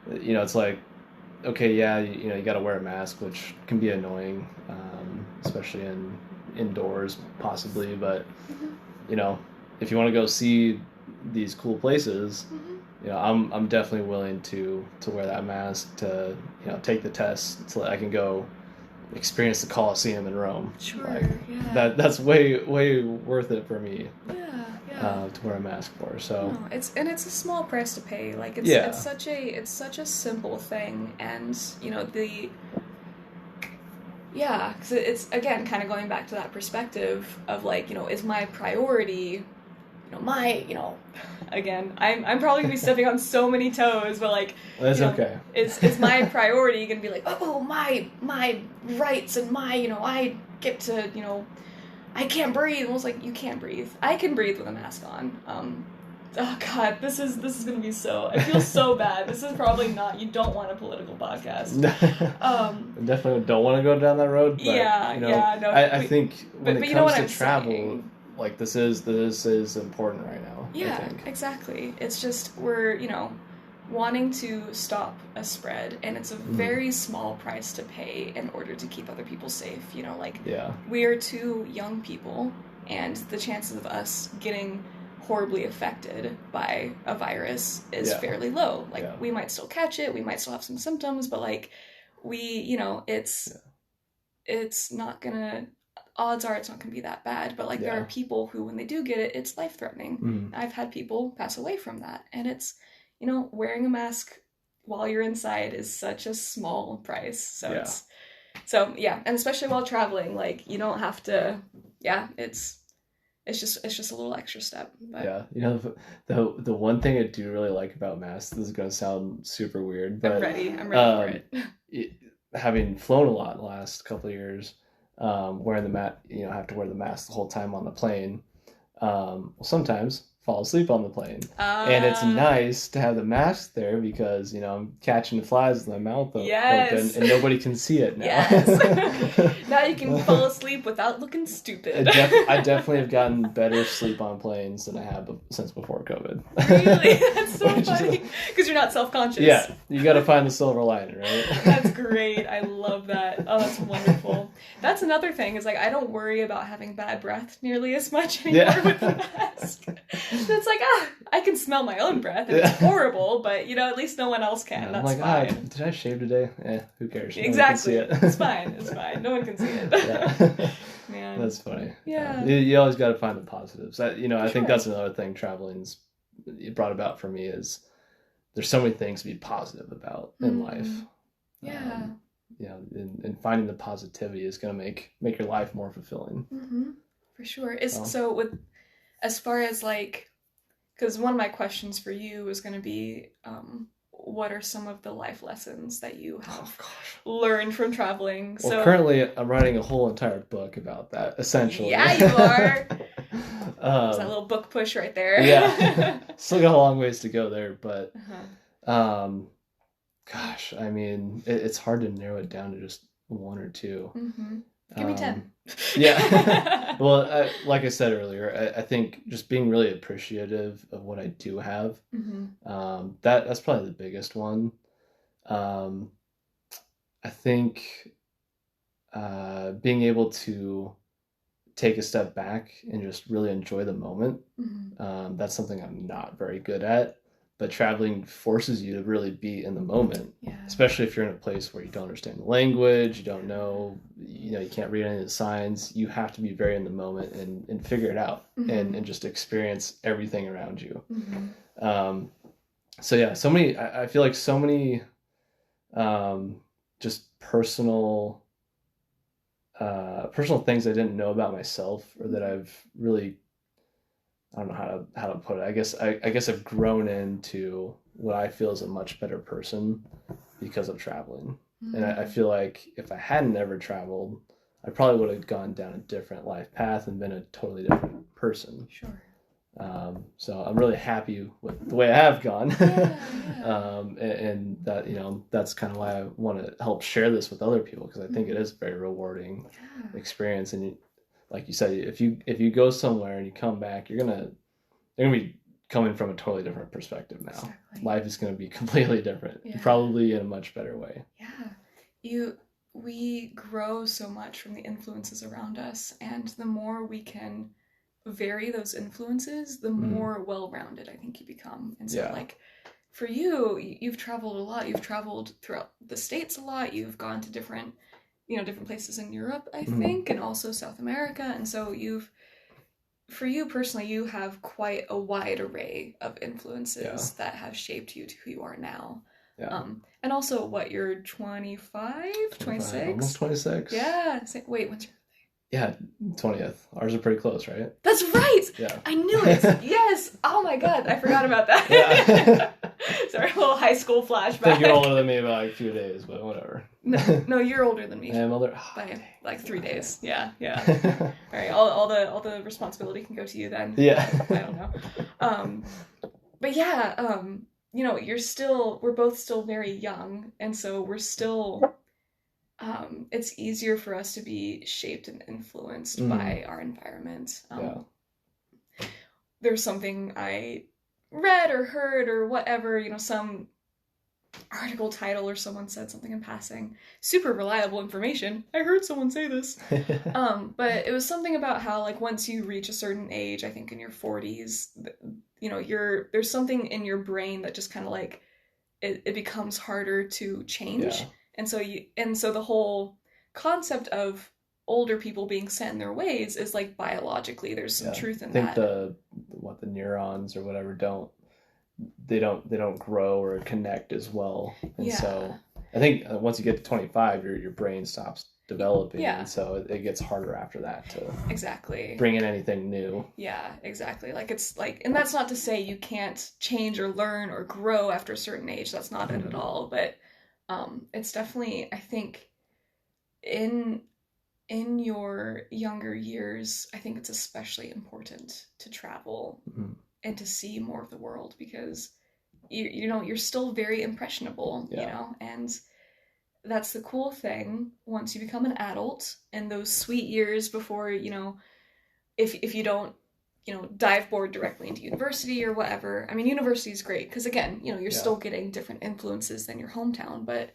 it's like, okay, you got to wear a mask, which can be annoying, especially indoors possibly. But if you want to go see these cool places, I'm definitely willing to wear that mask, to take the test so that I can go experience the Colosseum in Rome. Sure, that's way worth it for me. To wear a mask for. So it's a small price to pay. Like it's such a simple thing, and because it's again kind of going back to that perspective of like is my priority. Again, I'm probably gonna be stepping on so many toes, but like that's okay. Is my priority gonna be like, oh, my rights and I get to I can't breathe. I was like, you can't breathe. I can breathe with a mask on. Oh God, this is gonna be so. I feel so bad. This is probably not. You don't want a political podcast. I definitely don't want to go down that road. But, no. I think when it comes to travel. Saying. Like this is important right now. Yeah, I think. Exactly. It's just we're wanting to stop a spread, and it's a very small price to pay in order to keep other people safe. We are two young people, and the chances of us getting horribly affected by a virus is fairly low. We might still catch it, we might still have some symptoms, but it's not gonna. Odds are it's not going to be that bad, but there are people who, when they do get it, it's life-threatening. I've had people pass away from that, and it's, wearing a mask while you're inside is such a small price. So and especially while traveling, you don't have to. It's just a little extra step. But. Yeah, the one thing I do really like about masks. This is going to sound super weird, but I'm ready for it. Having flown a lot the last couple of years. Wearing the have to wear the mask the whole time on the plane. Sometimes fall asleep on the plane, and it's nice to have the mask there because I'm catching the flies with my mouth open, and nobody can see it now. Yes. Now you can fall asleep without looking stupid. I definitely have gotten better sleep on planes than I have since before COVID. Really? That's so funny. Because you're not self-conscious. Yeah, you got to find the silver lining, right? That's great. I love that. Oh, that's wonderful. That's another thing is I don't worry about having bad breath nearly as much anymore with the mask. So it's I can smell my own breath, and it's horrible, but at least no one else can. That's fine. Did I shave today? Who cares? Exactly. No one can see it. It's fine. No one can see it. Man. That's funny. Yeah. You always got to find the positives. I think Sure. that's another thing traveling's brought about for me is there's so many things to be positive about in life. Yeah. and finding the positivity is going to make your life more fulfilling. For sure. So with, as far as like, because one of my questions for you is going to be, what are some of the life lessons that you have learned from traveling? Well, so currently I'm writing a whole entire book about that, essentially. Yeah, you are. There's that little book push right there. Yeah. Still got a long ways to go there, but gosh, I mean, it's hard to narrow it down to just one or two. Give me 10. Yeah. Well, like I said earlier, I think just being really appreciative of what I do have, that's probably the biggest one. I think being able to take a step back and just really enjoy the moment, that's something I'm not very good at. But traveling forces you to really be in the moment, especially if you're in a place where you don't understand the language, you don't know, you can't read any of the signs. You have to be very in the moment and figure it out and just experience everything around you. So yeah, I feel like so many just personal things I didn't know about myself, or that I've really, I don't know how to put it. I guess I've grown into what I feel is a much better person because of traveling. And I feel like if I hadn't ever traveled, I probably would have gone down a different life path and been a totally different person. Sure. So I'm really happy with the way I have gone. And that, that's kind of why I want to help share this with other people, because I think it is a very rewarding experience. And like you said, if you go somewhere and you come back, you're gonna be coming from a totally different perspective now. Exactly. Life is gonna be completely different, probably in a much better way. We grow so much from the influences around us, and the more we can vary those influences, the more well-rounded I think you become. And so like for you, you've traveled a lot. You've traveled throughout the States a lot. You've gone to different places in Europe, I think, and also South America. And so for you personally, you have quite a wide array of influences that have shaped you to who you are now. And also, you're 25, 26? Almost 26. Yeah. Wait, what's your... Yeah, 20th. Ours are pretty close, right? That's right! Yeah. I knew it! Yes! Oh my god, I forgot about that. Yeah. Sorry, a little high school flashback. I think you're older than me by like a few days, but whatever. No, you're older than me. I'm older? By like 3 days. Yeah. Alright, all the responsibility can go to you then. Yeah. I don't know. But yeah, we're both still very young, and so we're still... it's easier for us to be shaped and influenced by our environment. There's something I read or heard or whatever, some article title or someone said something in passing. Super reliable information. I heard someone say this. But it was something about how, like, once you reach a certain age, I think in your 40s, there's something in your brain that just kind of like, it becomes harder to change. Yeah. And so the whole concept of older people being set in their ways is like biologically there's some truth in that. I think the neurons or whatever don't grow or connect as well. And so I think once you get to 25, your brain stops developing. Yeah. And so it gets harder after that to bring in anything new. Yeah, exactly. Like it's like, and that's not to say you can't change or learn or grow after a certain age. That's not it at all. But it's definitely, I think, in your younger years, I think it's especially important to travel and to see more of the world, because you're still very impressionable, and that's the cool thing. Once you become an adult, and those sweet years before, if you don't, dive board directly into university or whatever. I mean, university is great because, again, you're still getting different influences than your hometown. But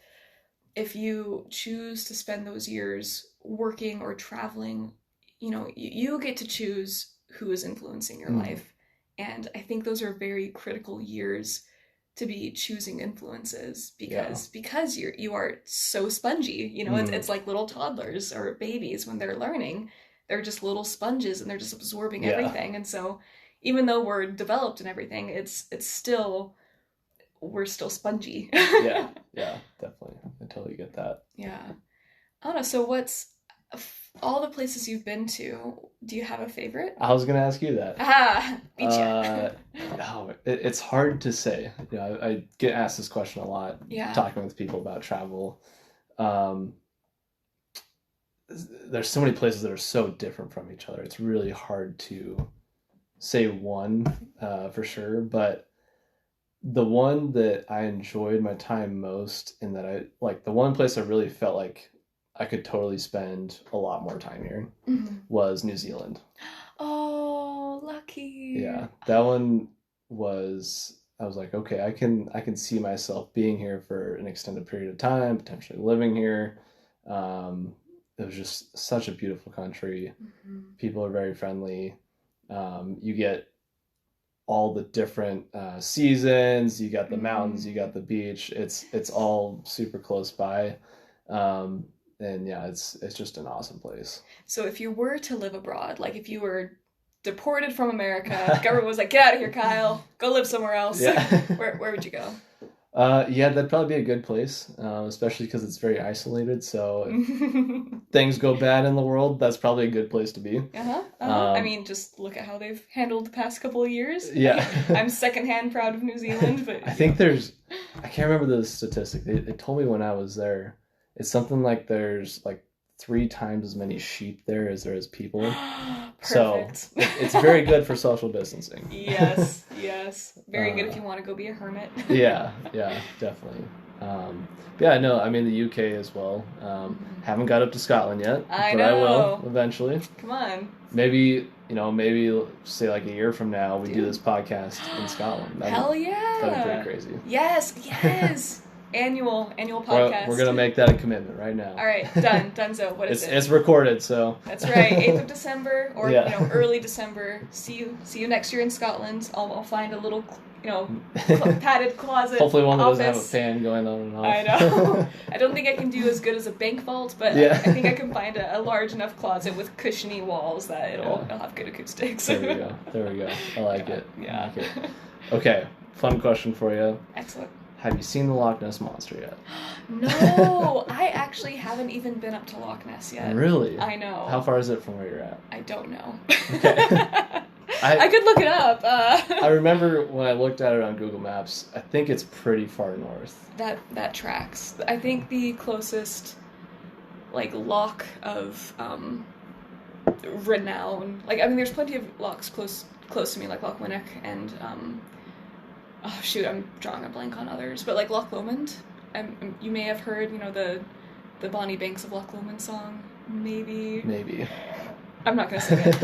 if you choose to spend those years working or traveling, you get to choose who is influencing your life. And I think those are very critical years to be choosing influences, because you are so spongy. It's like little toddlers or babies when they're learning. They're just little sponges and they're just absorbing everything. And so even though we're developed and everything, it's still, we're still spongy. Yeah, definitely. I totally get that. Yeah. I don't know. So what's all the places you've been to? Do you have a favorite? I was gonna ask you that. Beat ya. It's hard to say. I get asked this question a lot. Yeah. Talking with people about travel. There's so many places that are so different from each other. It's really hard to say one for sure, but the one that I enjoyed my time most, and that I like, the one place I really felt like I could totally spend a lot more time here was New Zealand. Oh, lucky. Yeah, that one was, I was like, okay, I can see myself being here for an extended period of time, potentially living here. It was just such a beautiful country. People are very friendly. You get all the different seasons. You got the mountains, you got the beach. It's all super close by. And yeah, it's just an awesome place. So if you were to live abroad, like if you were deported from America, the government was like, get out of here, Kyle, go live somewhere else. Yeah. Where would you go? Yeah, that'd probably be a good place, especially because it's very isolated. So if things go bad in the world, that's probably a good place to be. I mean, just look at how they've handled the past couple of years. Yeah. I'm secondhand proud of New Zealand, but I think I can't remember the statistic. They told me when I was there, it's something like there's like 3 times as many sheep there as there is people. Perfect. So it's very good for social distancing. Yes. Very good if you want to go be a hermit. Yeah, definitely. Yeah, no, I mean the UK as well. Haven't got up to Scotland yet, I but know. I will eventually. Come on. Maybe say like a year from now we do this podcast in Scotland. Hell yeah. That'd be pretty crazy. Yes. Annual podcast. We're gonna make that a commitment right now. All right, Donezo. What is it? It's recorded, so. That's right. 8th of December, or early December. See you next year in Scotland. I'll find a little padded closet. Hopefully one that office. doesn't have a fan going on and off. I know. I don't think I can do as good as a bank vault, but I think I can find a large enough closet with cushiony walls that it'll have good acoustics. There we go. I like it. Yeah. I like it. Okay, fun question for you. Excellent. Have you seen the Loch Ness Monster yet? No, I actually haven't even been up to Loch Ness yet. Really? I know. How far is it from where you're at? I don't know. Okay. I could look it up. I remember when I looked at it on Google Maps, I think it's pretty far north. That tracks. I think the closest loch of renown, there's plenty of lochs close to me, like Loch Winnoch and oh shoot, I'm drawing a blank on others, but like Loch Lomond. You may have heard, the Bonnie Banks of Loch Lomond song, maybe. I'm not gonna sing it.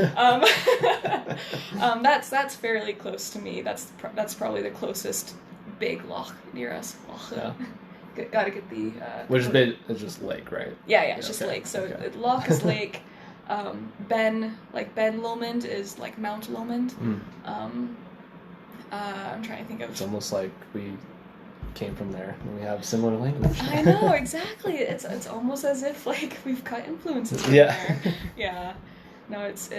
That's fairly close to me. That's probably the closest big loch near us. Yeah. Gotta get the. Which is just lake, right? Yeah, it's just lake. So loch is lake. Ben Lomond is like Mount Lomond. I'm trying to think of. It's almost like we came from there and we have similar language. I know, exactly. It's almost as if we've cut influences from there. Yeah. No, it's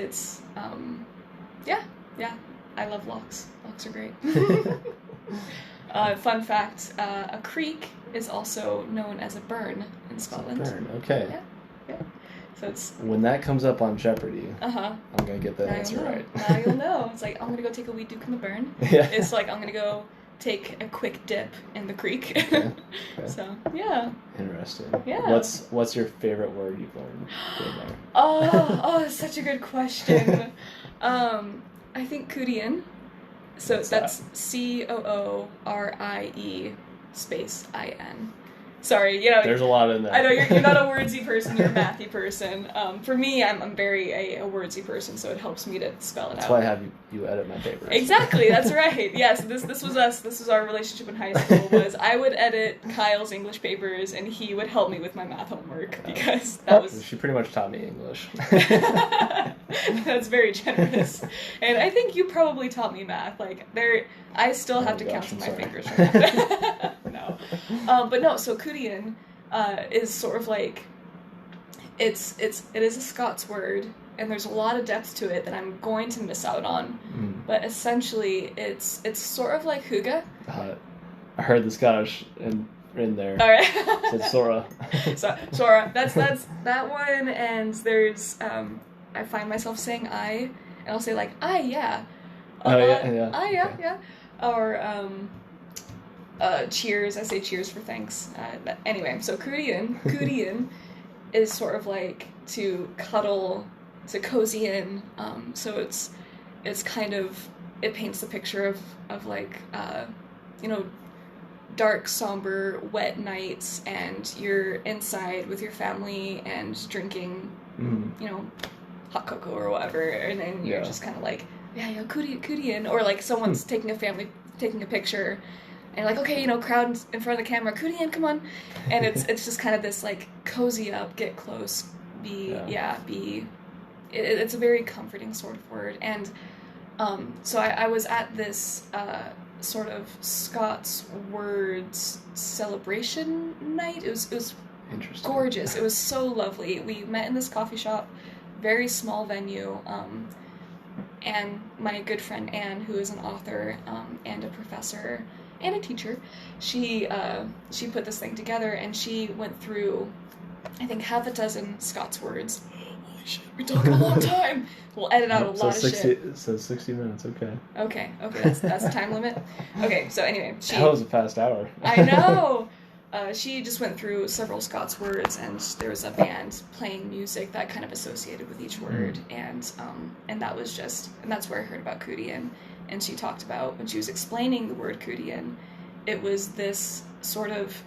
I love lochs. Lochs are great. Fun fact, a creek is also known as a burn in Scotland. Burn, okay. Yeah. So it's when that comes up on Jeopardy, I'm gonna get that answer right. Now you'll know. It's like I'm gonna go take a wee duke in the burn. Yeah. It's like I'm gonna go take a quick dip in the creek. Okay. So yeah. Interesting. Yeah. What's your favorite word you've learned being there? Oh, such a good question. I think Coorien. So that's COORIE space IN. Sorry, There's a lot in there. I know you're not a wordsy person, you're a mathy person. For me, I'm very a wordsy person, so it helps me to spell it out. That's why I have you edit my papers. Exactly, that's right. Yes, this was us. This was our relationship in high school. Was I would edit Kyle's English papers, and he would help me with my math homework because that was. She pretty much taught me English. That's very generous, and I think you probably taught me math. I still have to count my fingers from that. No, but no. So Coorien is sort of like it is a Scots word, and there's a lot of depth to it that I'm going to miss out on. But essentially, it's sort of like hygge. I heard the Scottish in there. All right. Said Sora. So Sora. That's that one. And there's I find myself saying I, and I'll say like I yeah. Oh yeah. I yeah Okay. yeah. Or cheers. I say cheers for thanks. Anyway, so Kudian is sort of like to cuddle, to cozy in. So it's kind of, it paints the picture of like you know, dark, somber, wet nights, and you're inside with your family and drinking, you know, hot cocoa or whatever, and then you're just kind of like, yeah, Kudian, or like someone's taking a picture, and you're like, okay, you know, crowd in front of the camera, Kudian, come on, and it's just kind of this like cozy up, get close, it's a very comforting sort of word, and so I was at this sort of Scots words celebration night. It was Interesting. gorgeous. It was so lovely. We met in this coffee shop, very small venue, and my good friend Anne, who is an author and a professor and a teacher, she put this thing together, and she went through, I think, half a dozen Scots words. Holy shit, we talk a long time. We'll edit out a lot of shit. It says 60 minutes, okay. Okay, that's the time limit. Okay, so anyway, That was a past hour. I know! She just went through several Scots words, and there was a band playing music that kind of associated with each word, and that's where I heard about Kudian, and she talked about, when she was explaining the word Kudian, it was this sort of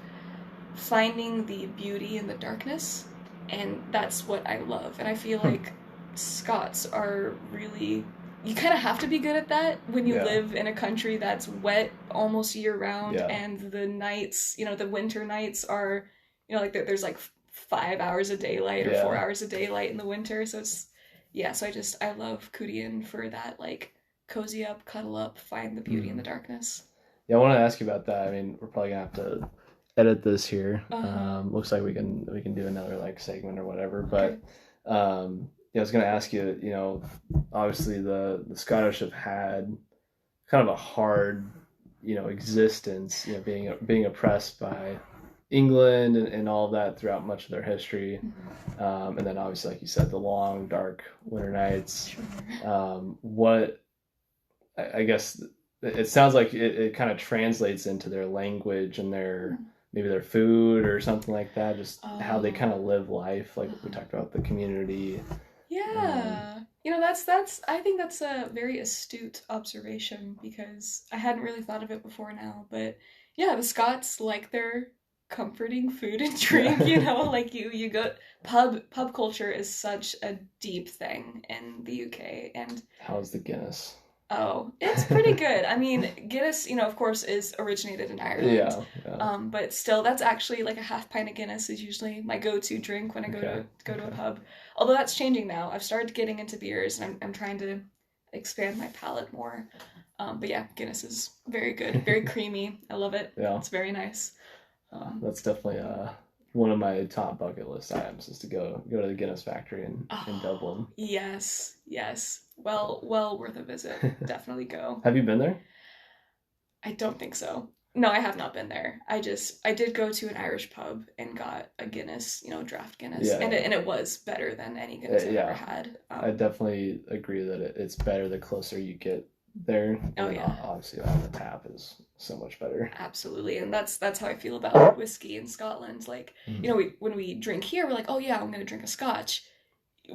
finding the beauty in the darkness, and that's what I love, and I feel like Scots are really, you kind of have to be good at that when you live in a country that's wet almost year round, and the nights, you know, the winter nights are, you know, like there's like 5 hours of daylight or 4 hours of daylight in the winter, so it's, so I love Kudian for that, like, cozy up, cuddle up, find the beauty in the darkness. Yeah, I want to ask you about that. I mean, we're probably gonna have to edit this here. Looks like we can do another like segment or whatever, but I was going to ask you, you know, obviously the Scottish have had kind of a hard, you know, existence, you know, being oppressed by England and all of that throughout much of their history. And then obviously, like you said, the long, dark winter nights. What, I guess, it sounds like it kind of translates into their language and maybe their food or something like that, just how they kind of live life. Like we talked about the community. Yeah. You know, I think that's a very astute observation, because I hadn't really thought of it before now, but yeah, the Scots like their comforting food and drink, you know, like you go, pub culture is such a deep thing in the UK, and how's the Guinness? Oh, it's pretty good. I mean, Guinness, you know, of course, is originated in Ireland. Yeah. But still, that's actually like a half pint of Guinness is usually my go-to drink when I go to a pub. Although that's changing now. I've started getting into beers, and I'm trying to expand my palate more. But yeah, Guinness is very good, very creamy. I love it. Yeah, it's very nice. That's definitely one of my top bucket list items is to go to the Guinness factory in Dublin. Yes. Well worth a visit. Definitely go. Have you been there? I don't think so. No, I have not been there. I did go to an Irish pub and got a Guinness, you know, draft Guinness, and it was better than any Guinness I've ever had. I definitely agree that it's better the closer you get there. Obviously, on the tap is so much better. Absolutely, and that's how I feel about whiskey in Scotland. Like, you know, when we drink here, we're like, oh yeah, I'm gonna drink a Scotch.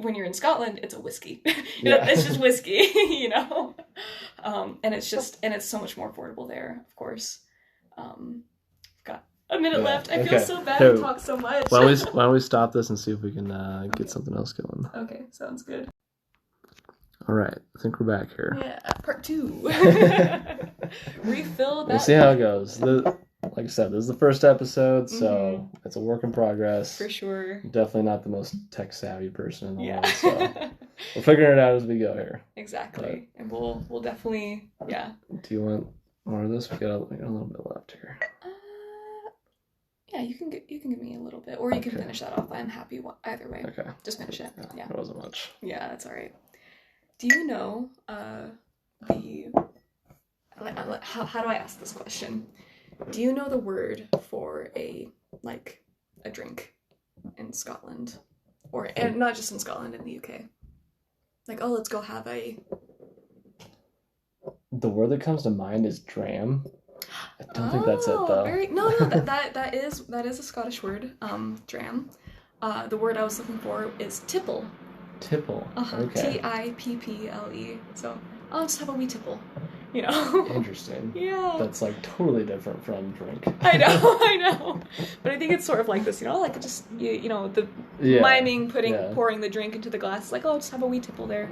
When you're in Scotland, it's a whiskey. It's just whiskey, you know. And it's so much more affordable there, of course. I've got a minute left. I feel so bad to talk so much. Why don't we stop this and see if we can get something else going? Okay, sounds good. All right, I think we're back here. Yeah, part 2. Refill that. We'll see how it goes. Like I said, this is the first episode, so it's a work in progress. For sure. Definitely not the most tech savvy person in the world, so we're figuring it out as we go here. Exactly, and we'll definitely, Do you want more of this? We got a little bit left here. Yeah, you can give me a little bit, or you can finish that off. I'm happy either way. Okay. Just finish it. Yeah. It wasn't much. Yeah, that's all right. Do you know how do I ask this question? Do you know the word for a drink in Scotland? And not just in Scotland, in the UK. Like, oh, let's go have a... The word that comes to mind is dram. I don't think that's it, though. No, that is a Scottish word, dram. The word I was looking for is tipple. Tipple. Okay. Tipple. So, I'll just have a wee tipple. You know? Interesting. Yeah. That's like totally different from drink. I know. But I think it's sort of like this, you know, like just, the miming, pouring the drink into the glass. Like, oh, just have a wee tipple there.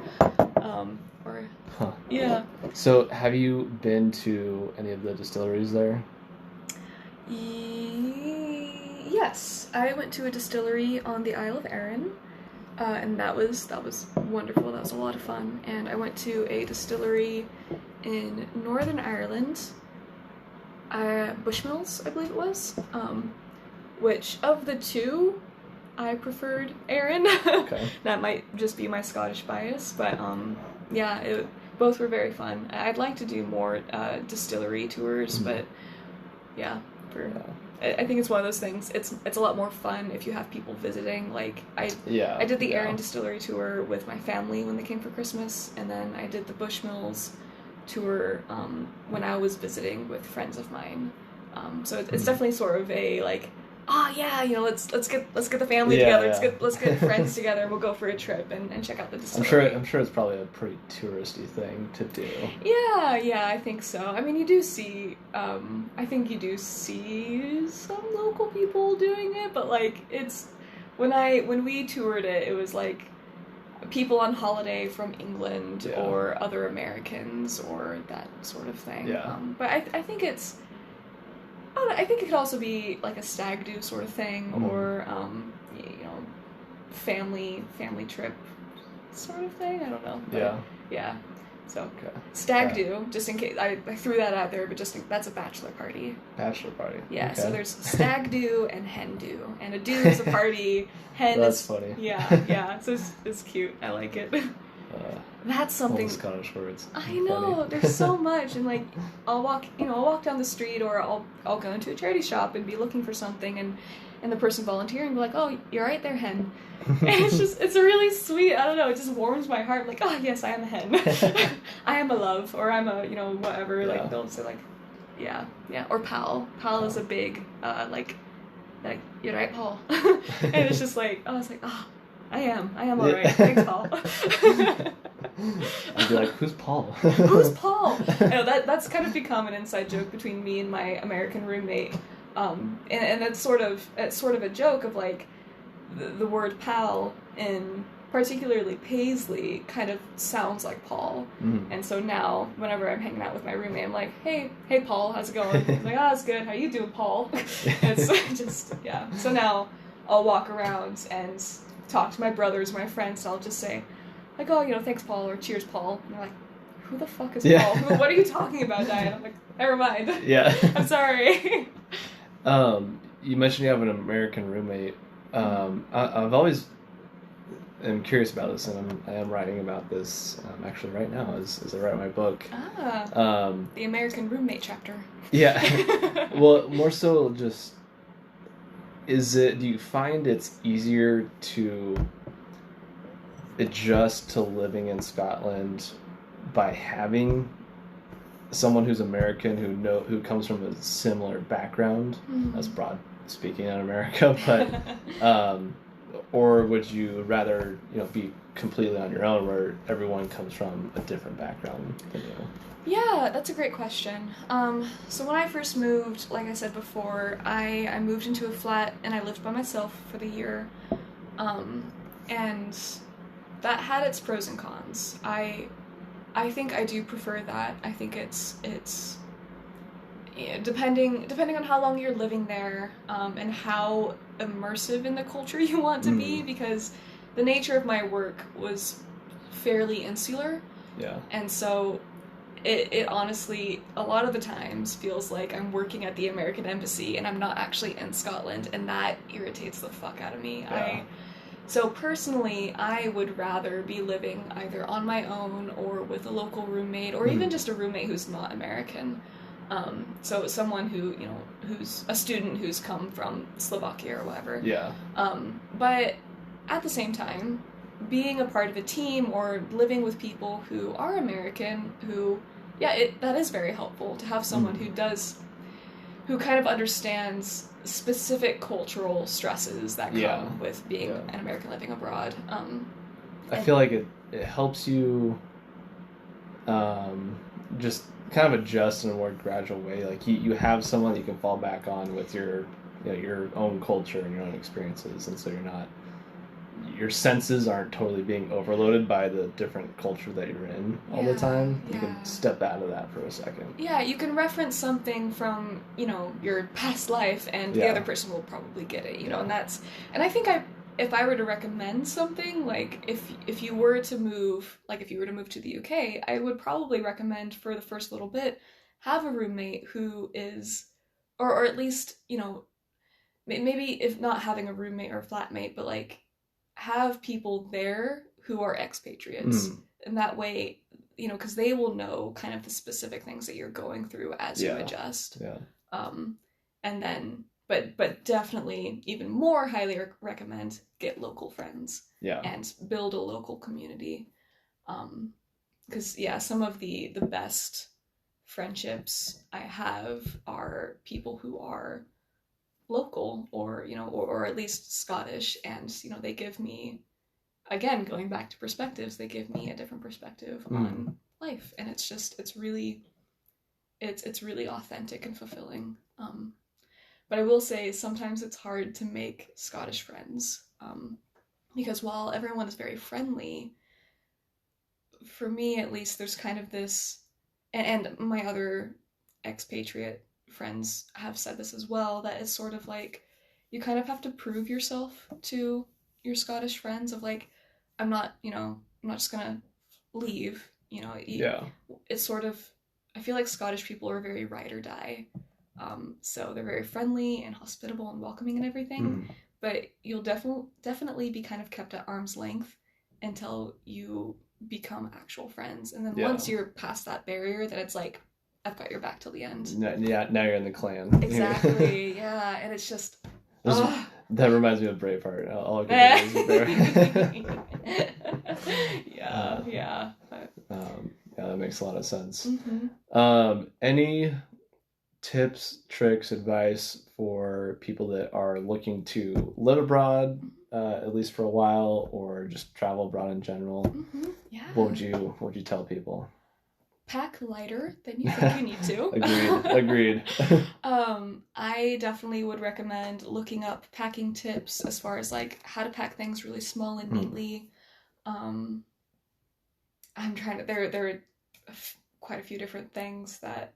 Yeah. So, have you been to any of the distilleries there? Yes. I went to a distillery on the Isle of Arran. And that was wonderful. That was a lot of fun. And I went to a distillery in Northern Ireland, Bushmills, I believe it was. Which of the two, I preferred Arran. Okay. That might just be my Scottish bias, but both were very fun. I'd like to do more distillery tours, but yeah, I think it's one of those things. It's a lot more fun if you have people visiting. Like I did the Arran Distillery tour with my family when they came for Christmas, and then I did the Bushmills tour when I was visiting with friends of mine. So it's definitely sort of a like, let's get the family together. Let's get friends together. We'll go for a trip and check out the distillery. I'm sure it's probably a pretty touristy thing to do. Yeah, I think so. I mean, you do see, I think you do see some local people doing it, but like when we toured it, it was like people on holiday from England or other Americans or that sort of thing. Yeah. But I think it's. I think it could also be like a stag do sort of thing, or family trip sort of thing. I don't know. But, yeah. So stag do, just in case I threw that out there, but that's a bachelor party. Bachelor party. Yeah. Okay. So there's stag do and hen do, and a do is a party. Hen that's is funny. Yeah. So it's cute. I like it. That's something. All the Scottish words. I know. There's so much, and like I'll walk down the street, or I'll go into a charity shop and be looking for something, and the person volunteering will be like, "Oh, you're right there, hen." And it's really sweet. I don't know. It just warms my heart. Like, oh yes, I am a hen. I am a love, or I'm a whatever. Like they'll say like, yeah, or pal. Pal is a big like you're right, Paul. And it's just like it's like I am alright. Thanks, Paul. I'd be like, who's Paul? Who's Paul? That's kind of become an inside joke between me and my American roommate. And it's sort of a joke of like the word pal in particularly Paisley kind of sounds like Paul. And so now whenever I'm hanging out with my roommate, I'm like, hey Paul, how's it going? He's like, it's good. How you doing, Paul? And it's just So now I'll walk around and talk to my brothers, my friends, and I'll just say, like, thanks, Paul, or cheers, Paul. And they're like, who the fuck is Paul? What are you talking about, Diane? I'm like, never mind. Yeah. I'm sorry. You mentioned you have an American roommate. I've always am curious about this, and I am writing about this actually right now as I write my book. The American roommate chapter. Yeah. Well, more so just... do you find it's easier to adjust to living in Scotland by having someone who's American who comes from a similar background? That's broad speaking in America, but or would you rather be completely on your own where everyone comes from a different background than you? Yeah, that's a great question. So when I first moved, like I said before, I moved into a flat and I lived by myself for the year. And that had its pros and cons. I think I do prefer that. I think it's depending on how long you're living there, and how immersive in the culture you want to be, because the nature of my work was fairly insular. Yeah. And so it honestly, a lot of the times, feels like I'm working at the American Embassy and I'm not actually in Scotland, and that irritates the fuck out of me. Yeah. So personally, I would rather be living either on my own or with a local roommate, or even just a roommate who's not American. So someone who, who's a student who's come from Slovakia or whatever. Yeah. But at the same time, being a part of a team or living with people who are American, that is very helpful to have someone who kind of understands specific cultural stresses that come with being an American living abroad. I feel like it helps you just kind of adjust in a more gradual way. Like you have someone that you can fall back on with your own culture and your own experiences, and so your senses aren't totally being overloaded by the different culture that you're in all the time. You can step out of that for a second. Yeah, you can reference something from, your past life, and the other person will probably get it, and I think if I were to recommend something, like if you were to move to the UK, I would probably recommend for the first little bit, have a roommate who is, or at least, maybe if not having a roommate or a flatmate, but like have people there who are expatriates. And that way, because they will know kind of the specific things that you're going through as you adjust. Yeah. And then, but definitely even more highly recommend get local friends. Yeah. And build a local community. Because some of the best friendships I have are people who are local or at least Scottish, and they give me, again, going back to perspectives, they give me a different perspective on life, and it's really authentic and fulfilling. But I will say sometimes it's hard to make Scottish friends, because while everyone is very friendly, for me at least, there's kind of this, and my other expatriate friends have said this as well, that it's sort of like you kind of have to prove yourself to your Scottish friends of like, I'm not just gonna leave, it's sort of, I feel like Scottish people are very ride or die, so they're very friendly and hospitable and welcoming and everything, but you'll definitely be kind of kept at arm's length until you become actual friends, and then once you're past that barrier, then it's like, I've got your back till the end. Yeah, now you're in the clan. Exactly, yeah, and it's just... That reminds me of Braveheart. All I can think of is Yeah. That makes a lot of sense. Mm-hmm. Any tips, tricks, advice for people that are looking to live abroad, at least for a while, or just travel abroad in general? Mm-hmm. Yeah. What would you tell people? Pack lighter than you think you need to. Agreed. I definitely would recommend looking up packing tips as far as like how to pack things really small and neatly. I'm trying to, there are quite a few different things that,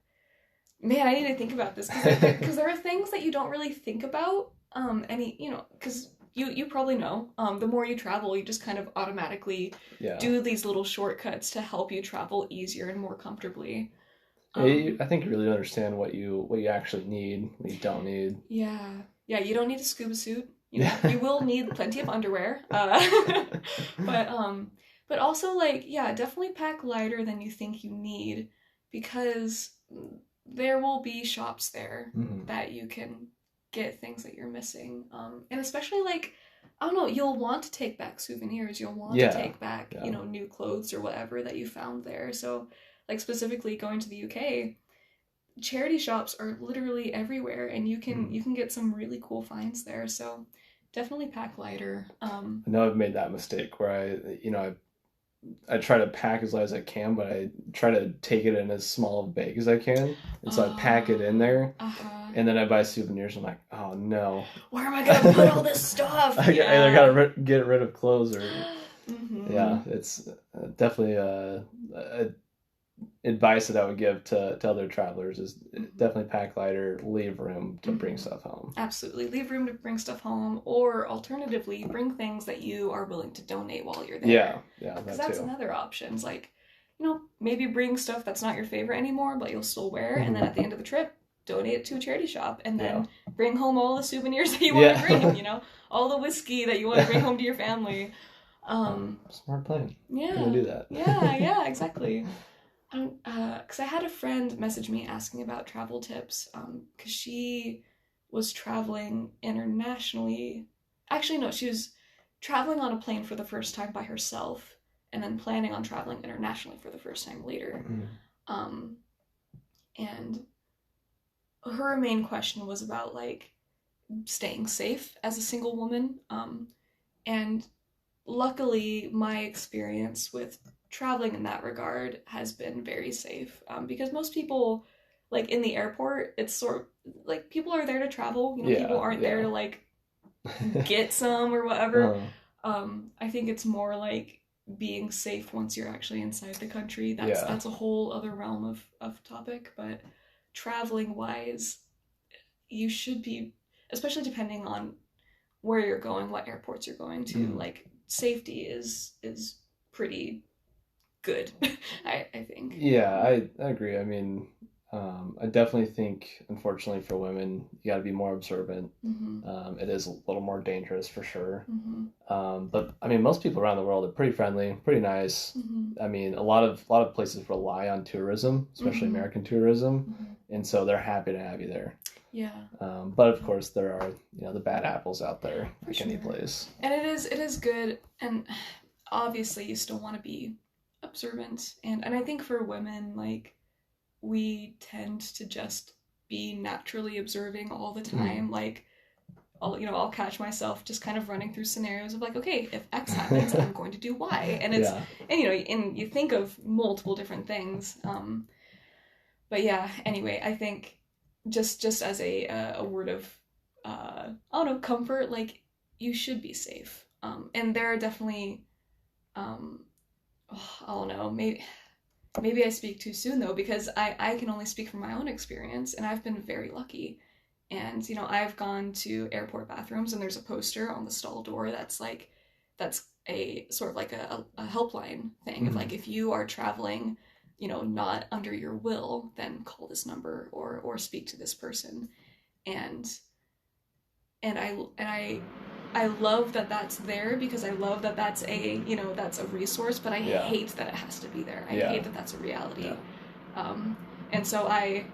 man, I need to think about this, because there are things that you don't really think about, because you probably know, the more you travel, you just kind of automatically do these little shortcuts to help you travel easier and more comfortably. I think you really understand what you actually need, what you don't need. Yeah, you don't need a scuba suit. You will need plenty of underwear. But also, like, definitely pack lighter than you think you need, because there will be shops there that you can get things that you're missing, and especially, like, I don't know, you'll want to take back souvenirs, you'll want to take back new clothes or whatever that you found there. So, like, specifically going to the UK, charity shops are literally everywhere, and you can get some really cool finds there. So definitely pack lighter. I know I've made that mistake where I try to pack as light as I can, but I try to take it in as small of a bag as I can. And so I pack it in there, and then I buy souvenirs. I'm like, oh no. Where am I going to put all this stuff? I either got to get rid of clothes or... it's definitely advice that I would give to other travelers is definitely pack lighter, leave room to bring stuff home. Absolutely. Leave room to bring stuff home, or alternatively, bring things that you are willing to donate while you're there. Yeah, because that's another option. It's like, maybe bring stuff that's not your favorite anymore, but you'll still wear, and then at the end of the trip, donate it to a charity shop, and then bring home all the souvenirs that you want to bring, all the whiskey that you want to bring home to your family. Smart plan. Yeah. I'm gonna do that. Yeah, exactly. I don't, because I had a friend message me asking about travel tips, because she was traveling internationally. Actually, no, she was traveling on a plane for the first time by herself, and then planning on traveling internationally for the first time later. Um, and her main question was about like staying safe as a single woman. And luckily, my experience with traveling in that regard has been very safe, because most people, like in the airport, it's sort of like people are there to travel. People aren't there to like get some or whatever. I think it's more like being safe once you're actually inside the country. That's a whole other realm of topic. But traveling wise, you should be, especially depending on where you're going, what airports you're going to, like safety is pretty good. I think. Yeah, I agree. I mean, I definitely think, unfortunately for women, you got to be more observant. It is a little more dangerous for sure. But I mean, most people around the world are pretty friendly, pretty nice. I mean, a lot of places rely on tourism, especially American tourism, and so they're happy to have you there. Yeah. But of course, there are the bad apples out there, like any place. And it is good, and obviously you still want to be observant, and I think for women, like, we tend to just be naturally observing all the time. Like, I'll catch myself just kind of running through scenarios of like, okay, if X happens, I'm going to do Y, and it's and you think of multiple different things. But yeah, anyway, I think just as a word of I don't know, comfort, like, you should be safe. And there are definitely I don't know, maybe I speak too soon though, because I can only speak from my own experience, and I've been very lucky. And I've gone to airport bathrooms, and there's a poster on the stall door that's a sort of like a helpline thing of like, if you are traveling not under your will, then call this number or speak to this person. And I love that that's there, because I love that that's that's a resource, but I hate that it has to be there. I hate that that's a reality. And so I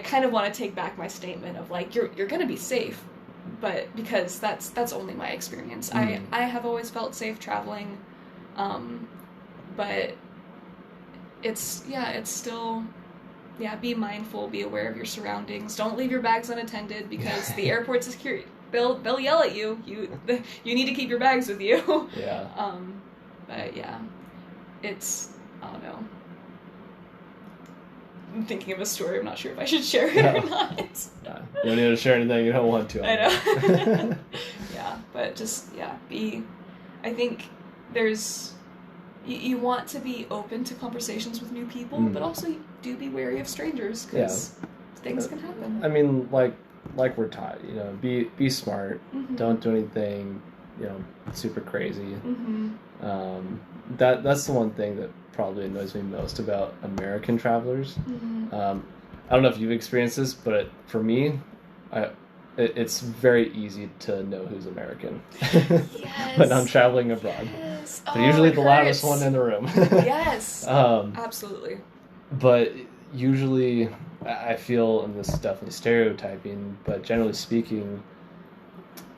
kind of want to take back my statement of like, you're going to be safe, but because that's only my experience. I have always felt safe traveling, but it's still, be mindful, be aware of your surroundings. Don't leave your bags unattended, because the airport security, they'll yell at you. You need to keep your bags with you. But yeah, it's, I don't know. I'm thinking of a story. I'm not sure if I should share it or not. Yeah. You don't need to share anything you don't want to. I know. Yeah, but just, I think you want to be open to conversations with new people, but also do be wary of strangers, because things can happen. I mean, like we're taught, be smart. Don't do anything, super crazy. That's the one thing that probably annoys me most about American travelers. I don't know if you've experienced this, but for me, it's very easy to know who's American when I'm traveling abroad. They're usually the loudest one in the room. Yes, absolutely. But usually, I feel, and this is definitely stereotyping, but generally speaking,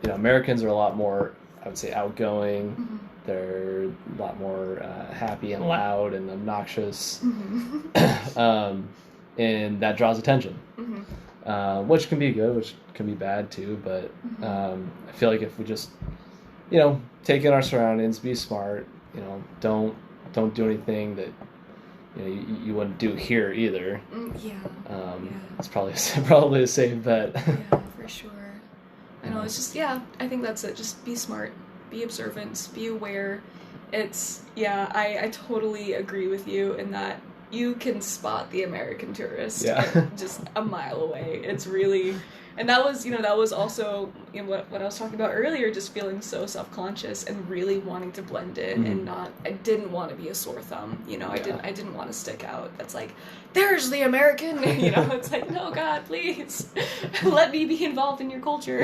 Americans are a lot more, I would say, outgoing. They're a lot more happy and loud and obnoxious, and that draws attention, which can be good, which can be bad too. But I feel like if we just, take in our surroundings, be smart, don't do anything that you wouldn't do here either. It's probably a safe bet. Yeah, for sure. I know, it's just, I think that's it. Just be smart, be observant, be aware. It's, I totally agree with you in that you can spot the American tourist just a mile away. It's really, and that was also what I was talking about earlier, just feeling so self-conscious and really wanting to blend in and I didn't want to be a sore thumb, I didn't want to stick out. That's like, there's the American, it's like, no, God, please let me be involved in your culture.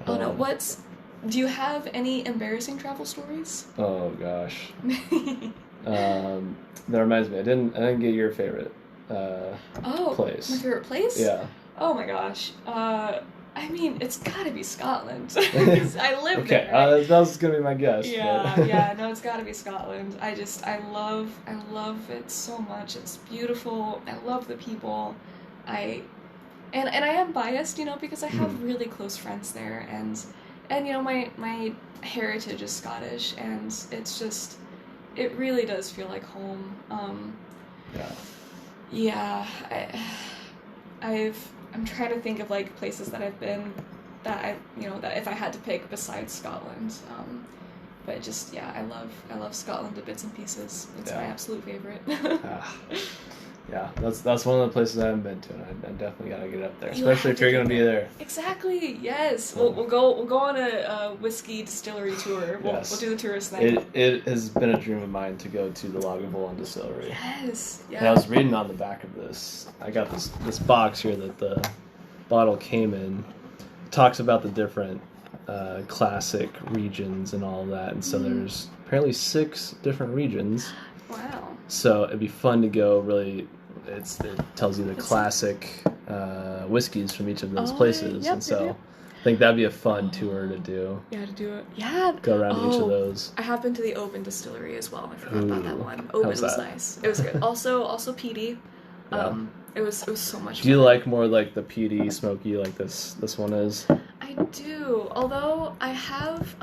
But, do you have any embarrassing travel stories? Oh gosh. That reminds me, I didn't get your favorite place. My favorite place? Yeah. Oh my gosh. I mean, it's gotta be Scotland. 'Cause I live Okay, there. that was gonna be my guess. Yeah, but... yeah, no, it's gotta be Scotland. I love it so much. It's beautiful. I love the people. And I am biased, because I have really close friends there, and my heritage is Scottish, and it really does feel like home. Yeah. Yeah, I'm trying to think of like places that I've been that that if I had to pick besides Scotland. But just I love Scotland to bits and pieces. It's my absolute favorite. Yeah, that's one of the places I haven't been to, and I definitely gotta get up there, especially if you're gonna be there. Exactly. Yes. We'll go on a whiskey distillery tour. We'll do the tourist thing. It has been a dream of mine to go to the Lagavulin distillery. Yes. Yeah. And I was reading on the back of this. I got this box here that the bottle came in. It talks about the different classic regions and all of that, and so there's apparently 6 different regions. Wow. So it'd be fun to go. Really, it tells you the classic whiskeys from each of those places, and so I think that'd be a fun tour to do. Yeah, to do it. Yeah. Go around each of those. I have been to the Oban distillery as well. I forgot about that one. Oban was nice. It was good. Also peaty. Yeah. It was so much fun. Do you like more like the peaty, smoky like this one is? I do. Although I have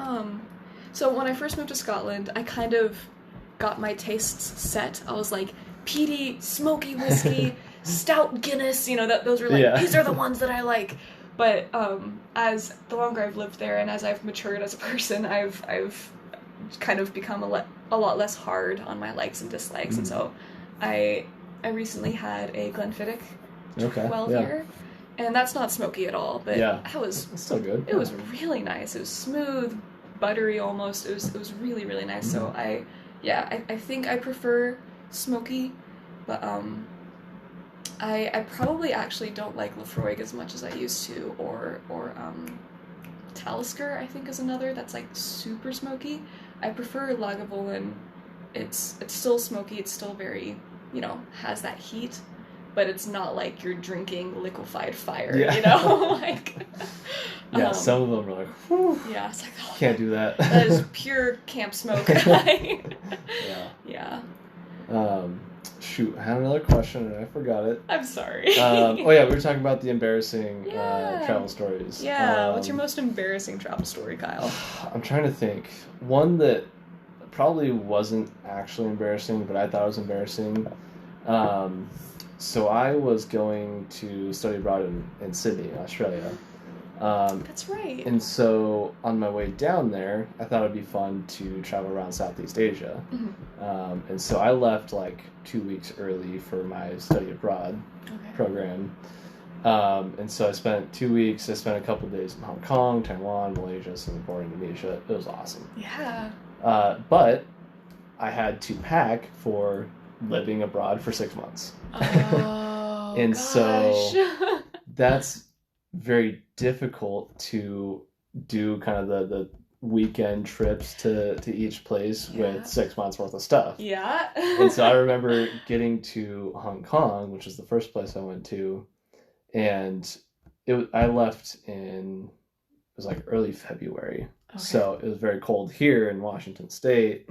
so when I first moved to Scotland, I kind of got my tastes set. I was like, peaty, smoky whiskey, stout Guinness, those were like, these are the ones that I like. But as the longer I've lived there and as I've matured as a person, I've kind of become a lot less hard on my likes and dislikes. And so I recently had a Glenfiddich 12 year, and that's not smoky at all, but that was still good. It was really nice. It was smooth, buttery almost. It was really, really nice. So I think I prefer smoky, but I probably actually don't like Laphroaig as much as I used to, or Talisker I think is another that's like super smoky. I prefer Lagavulin. It's still smoky. It's still very has that heat, but it's not like you're drinking liquefied fire. Like some of them are like, whew, it's like can't do that. That is pure camp smoke. Yeah. Shoot, I had another question and I forgot it. I'm sorry. We were talking about the embarrassing travel stories. What's your most embarrassing travel story, Kyle? I'm trying to think. One that probably wasn't actually embarrassing, but I thought it was embarrassing. So I was going to study abroad in Sydney, Australia. That's right. And so on my way down there, I thought it'd be fun to travel around Southeast Asia. And so I left like 2 weeks early for my study abroad program. And so I spent 2 weeks. I spent a couple of days in Hong Kong, Taiwan, Malaysia, Singapore, Indonesia. It was awesome. Yeah. But I had to pack for living abroad for 6 months. Oh, and gosh. So that's very difficult to do kind of the weekend trips to each place with 6 months worth of stuff. Yeah. And so I remember getting to Hong Kong, which was the first place I went to, and I left it was like early February. So it was very cold here in Washington State.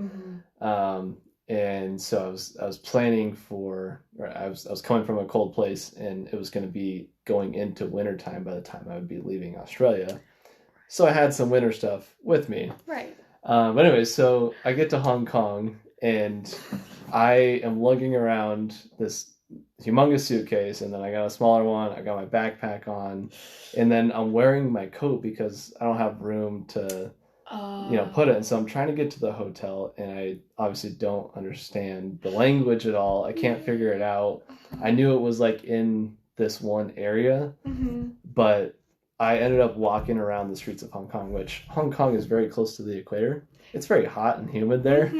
And so I was planning I was coming from a cold place, and it was going to be going into wintertime by the time I would be leaving Australia. So I had some winter stuff with me. Right. But anyway, so I get to Hong Kong, and I am lugging around this humongous suitcase, and then I got a smaller one. I got my backpack on, and then I'm wearing my coat because I don't have room to put it. And so I'm trying to get to the hotel, and I obviously don't understand the language at all. I can't figure it out. I knew it was like in this one area, but I ended up walking around the streets of Hong Kong, which Hong Kong is very close to the equator. It's very hot and humid there.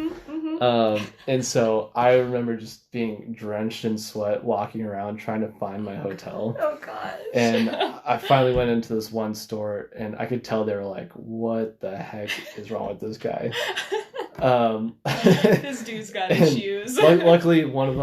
And so I remember just being drenched in sweat, walking around trying to find my hotel. Oh, gosh. And I finally went into this one store, and I could tell they were like, what the heck is wrong with this guy? This dude's got issues. Luckily, one of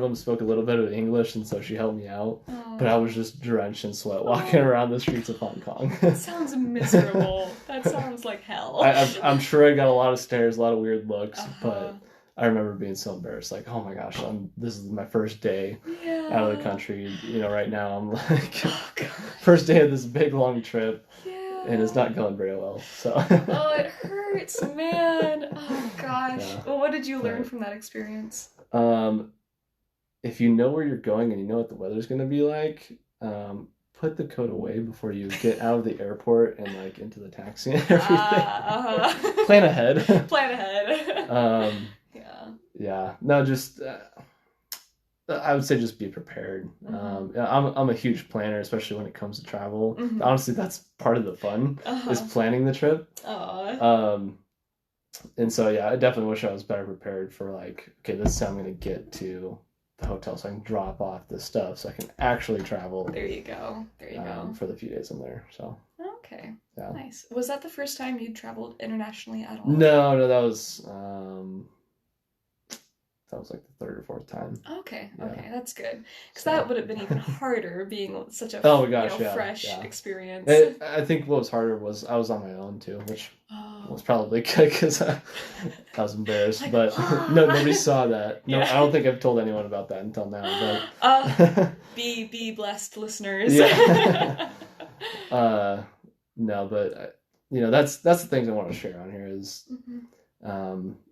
them spoke a little bit of English, and so she helped me out. Oh. But I was just drenched in sweat walking around the streets of Hong Kong. That sounds miserable. That sounds like hell. I'm sure I got a lot of stares, a lot of weird looks, but I remember being so embarrassed. Like, oh my gosh, this is my first day out of the country. Right now I'm like, first day of this big long trip. And it's not going very well, so. Oh, it hurts, man. Oh, gosh. Yeah. Well, what did you learn from that experience? If you know where you're going and you know what the weather's going to be like, put the coat away before you get out of the airport and, like, into the taxi and everything. Plan ahead. Plan ahead. Yeah. No, just... I would say just be prepared. I'm a huge planner, especially when it comes to travel. Honestly, that's part of the fun is planning the trip. And so I definitely wish I was better prepared for like, okay, this is how I'm going to get to the hotel, so I can drop off this stuff, so I can actually travel. There you go. For the few days I'm there. So. Okay. Yeah. Nice. Was that the first time you traveled internationally at all? No, that was. That was like the third or fourth time. Okay, that's good. Because that would have been even harder being such a fresh experience. I think what was harder was I was on my own too, which was probably good because I was embarrassed. Like, but no, nobody saw that. No, I don't think I've told anyone about that until now. But be blessed, listeners. No, but that's the things I want to share on here is.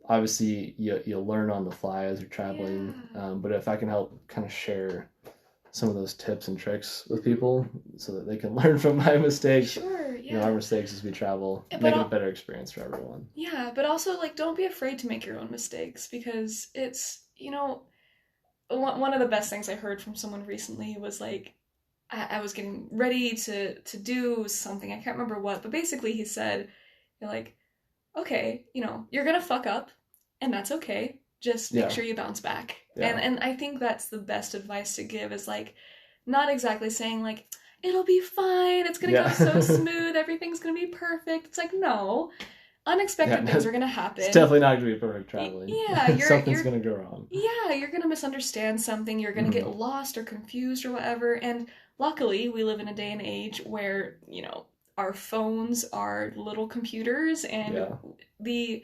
Obviously you'll learn on the fly as you're traveling, but if I can help kind of share some of those tips and tricks with people so that they can learn from my mistakes. Sure, yeah. Our mistakes as we travel, make it a better experience for everyone. Yeah, but also like don't be afraid to make your own mistakes because it's, one of the best things I heard from someone recently was like, I was getting ready to do something, I can't remember what, but basically he said, like, okay, you're gonna fuck up, and that's okay. Just make sure you bounce back. Yeah. And I think that's the best advice to give is like, not exactly saying like, it'll be fine, it's gonna go so smooth, everything's gonna be perfect. It's like, no, unexpected things are gonna happen. It's definitely not gonna be perfect traveling. Yeah, something's gonna go wrong. Yeah, you're gonna misunderstand something, you're gonna get lost or confused or whatever. And luckily, we live in a day and age where, our phones are little computers, and the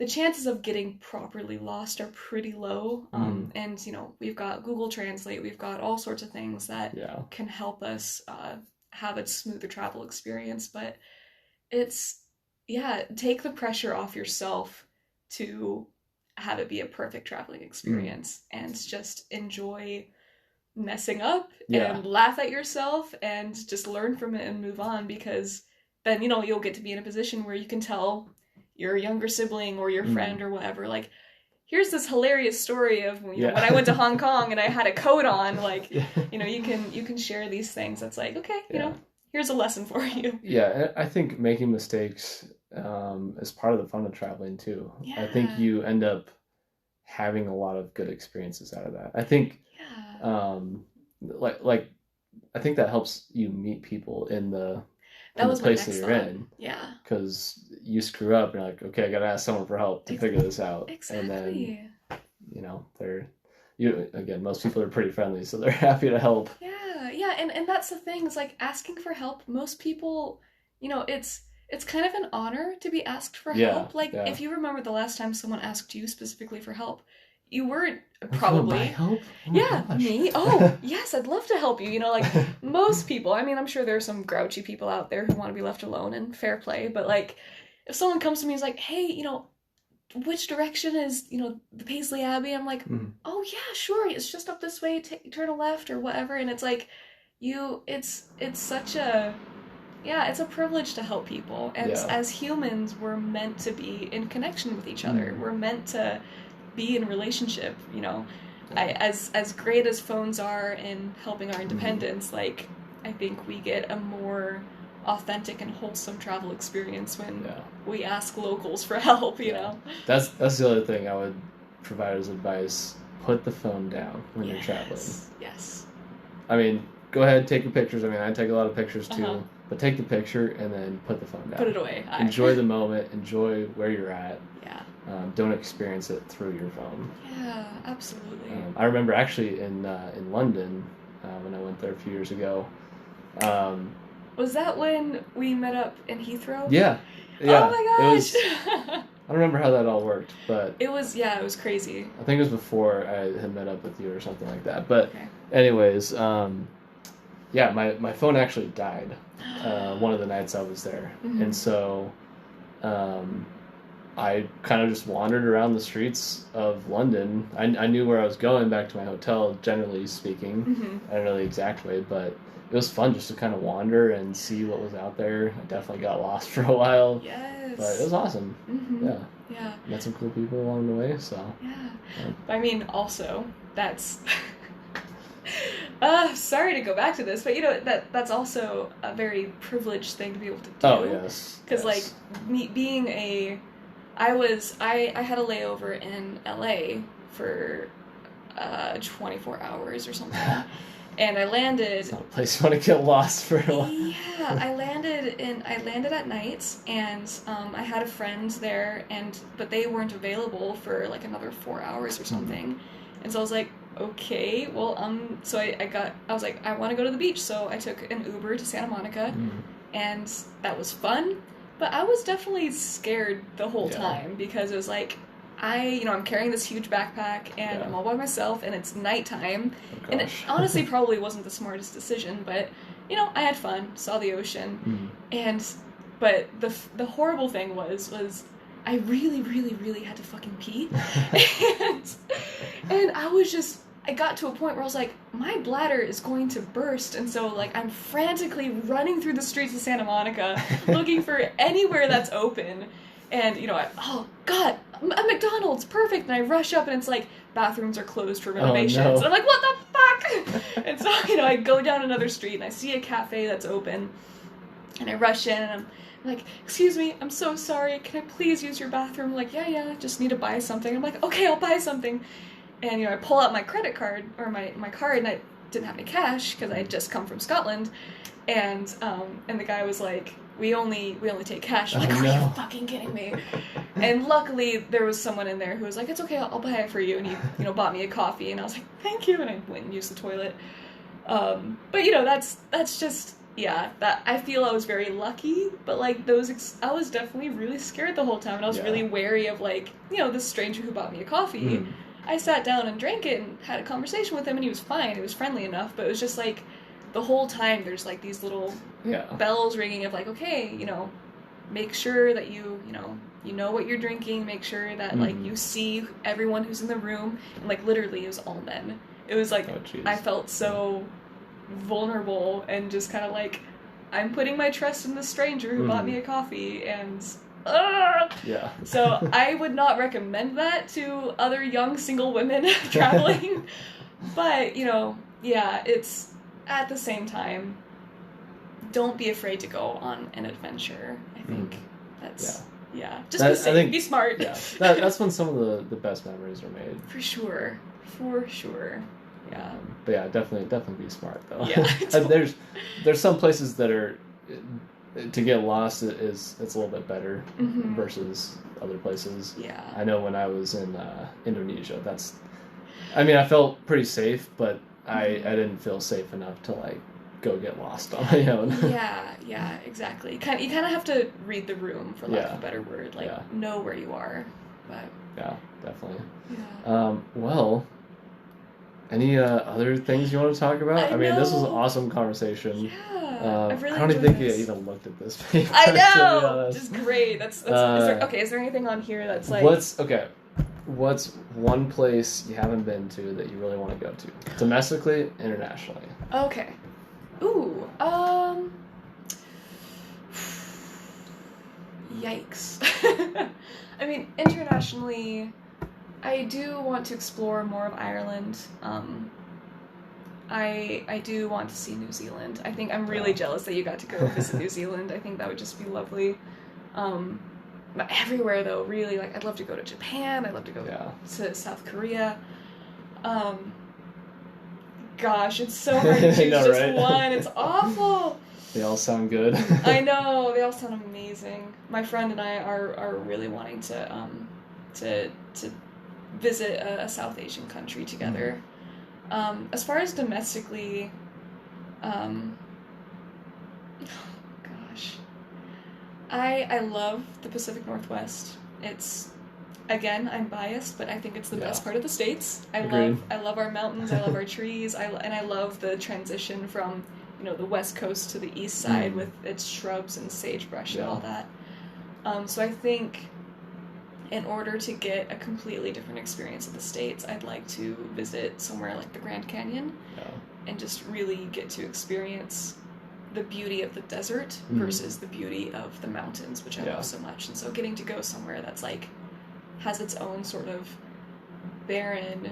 chances of getting properly lost are pretty low. And we've got Google Translate, we've got all sorts of things that can help us have a smoother travel experience. But take the pressure off yourself to have it be a perfect traveling experience, and just enjoy messing up and laugh at yourself and just learn from it and move on, because then you'll get to be in a position where you can tell your younger sibling or your friend or whatever, like, here's this hilarious story of when I went to Hong Kong and I had a coat on, like, you can share these things. That's like, okay, here's a lesson for you. Yeah, I think making mistakes is part of the fun of traveling too. I think you end up having a lot of good experiences out of that. I think like I think that helps you meet people in the place that you're in. Yeah. Because you screw up and you're like, okay, I gotta ask someone for help to figure this out. Exactly. And then again, most people are pretty friendly, so they're happy to help. Yeah, and that's the thing, is like asking for help. Most people, it's kind of an honor to be asked for help. Like if you remember the last time someone asked you specifically for help, you weren't probably help. Me. Oh yes, I'd love to help you. Like most people. I mean, I'm sure there are some grouchy people out there who want to be left alone, and fair play. But like, if someone comes to me and is like, "Hey, which direction is the Paisley Abbey?" I'm like, "Oh yeah, sure. It's just up this way. Turn a left or whatever." And it's like, it's such a it's a privilege to help people. And as humans, we're meant to be in connection with each other. We're meant to be in a relationship. As great as phones are in helping our independence, like, I think we get a more authentic and wholesome travel experience when we ask locals for help. That's the other thing I would provide as advice. Put the phone down when you're traveling. Yes. I mean, go ahead, take your pictures. I mean, I take a lot of pictures too, but take the picture and then put the phone down. Put it away. Enjoy the moment. Enjoy where you're at. Yeah. don't experience it through your phone. Yeah, absolutely. I remember actually in London when I went there a few years ago. Was that when we met up in Heathrow? Yeah. Oh my gosh! I don't remember how that all worked, but it was crazy. I think it was before I had met up with you or something like that. But okay. anyways, yeah, my phone actually died one of the nights I was there, mm-hmm. and so I kind of just wandered around the streets of London. I knew where I was going back to my hotel, generally speaking. Mm-hmm. I don't know the exact way, but it was fun just to kind of wander and see what was out there. I definitely got lost for a while. Yes. But it was awesome. Mm-hmm. Yeah. Yeah. Met some cool people along the way, so. Yeah. I mean, also, that's... sorry to go back to this, but that's also a very privileged thing to be able to do. Oh, yes. Because, like, me being a... I had a layover in LA for 24 hours or something. And I landed... It's not a place you want to get lost for a while. Yeah, I landed at night, and I had a friend there, but they weren't available for like another 4 hours or something. Mm-hmm. And so I was like, okay, well, so I was like, I want to go to the beach, so I took an Uber to Santa Monica, and that was fun, but I was definitely scared the whole time, because it was like, I'm carrying this huge backpack, and I'm all by myself, and it's nighttime, and it honestly probably wasn't the smartest decision, but, I had fun, saw the ocean, but the horrible thing was I really, really, really had to fucking pee, and I got to a point where I was like, my bladder is going to burst, and so, like, I'm frantically running through the streets of Santa Monica, looking for anywhere that's open, and, oh, God, a McDonald's, perfect, and I rush up, and it's like, bathrooms are closed for renovations, oh, no. and I'm like, what the fuck? And so, I go down another street, and I see a cafe that's open, and I rush in, and I'm like, excuse me, I'm so sorry, can I please use your bathroom? I'm like, yeah, just need to buy something. I'm like, okay, I'll buy something. And, I pull out my credit card, or my card, and I didn't have any cash, because I had just come from Scotland, and the guy was like, we only take cash. I'm like, are you fucking kidding me? And luckily, there was someone in there who was like, it's okay, I'll buy it for you, and he, bought me a coffee, and I was like, thank you, and I went and used the toilet. But, that's just, that, I feel I was very lucky, but, like, I was definitely really scared the whole time, and I was really wary of, like, this stranger who bought me a coffee. I sat down and drank it and had a conversation with him, and he was fine, he was friendly enough, but it was just, like, the whole time there's, like, these little bells ringing of, like, okay, make sure that you know what you're drinking, make sure that, like, you see everyone who's in the room, and, like, literally, it was all men. It was, like, I felt so vulnerable, and just kind of, like, I'm putting my trust in the stranger who bought me a coffee, and... So I would not recommend that to other young single women traveling, but, it's, at the same time, don't be afraid to go on an adventure. I think that's, just be safe, be smart. Yeah, that's when some of the best memories are made. For sure. Yeah. But yeah, definitely be smart, though. Yeah. There's some places that are... To get lost it's a little bit better versus other places. Yeah. I know when I was in Indonesia, I felt pretty safe, but I didn't feel safe enough to, like, go get lost on my own. Yeah, exactly. You kind of have to read the room, for lack of a better word, like, know where you are. But yeah, definitely. Yeah. Well, any other things you want to talk about? I mean, this was an awesome conversation. Yeah. I've really I don't even think you even looked at this paper. I know! Just great. Is there anything on here that's like... What's one place you haven't been to that you really want to go to? Domestically, internationally. Okay. Ooh, yikes. I mean, internationally, I do want to explore more of Ireland. I do want to see New Zealand. I think I'm really jealous that you got to go visit New Zealand. I think that would just be lovely. But everywhere, though, really, like, I'd love to go to Japan. I'd love to go to South Korea. Gosh, it's so hard to choose just one. It's awful. They all sound good. I know, they all sound amazing. My friend and I are really wanting to to visit a South Asian country together. As far as domestically, oh gosh, I love the Pacific Northwest. It's, again, I'm biased, but I think it's the best part of the States. I love our mountains. I love our trees. And I love the transition from, you know, the West Coast to the East side with its shrubs and sagebrush and all that. So I think in order to get a completely different experience of the States, I'd like to visit somewhere like the Grand Canyon and just really get to experience the beauty of the desert versus the beauty of the mountains, which I love so much. And so getting to go somewhere that's like has its own sort of barren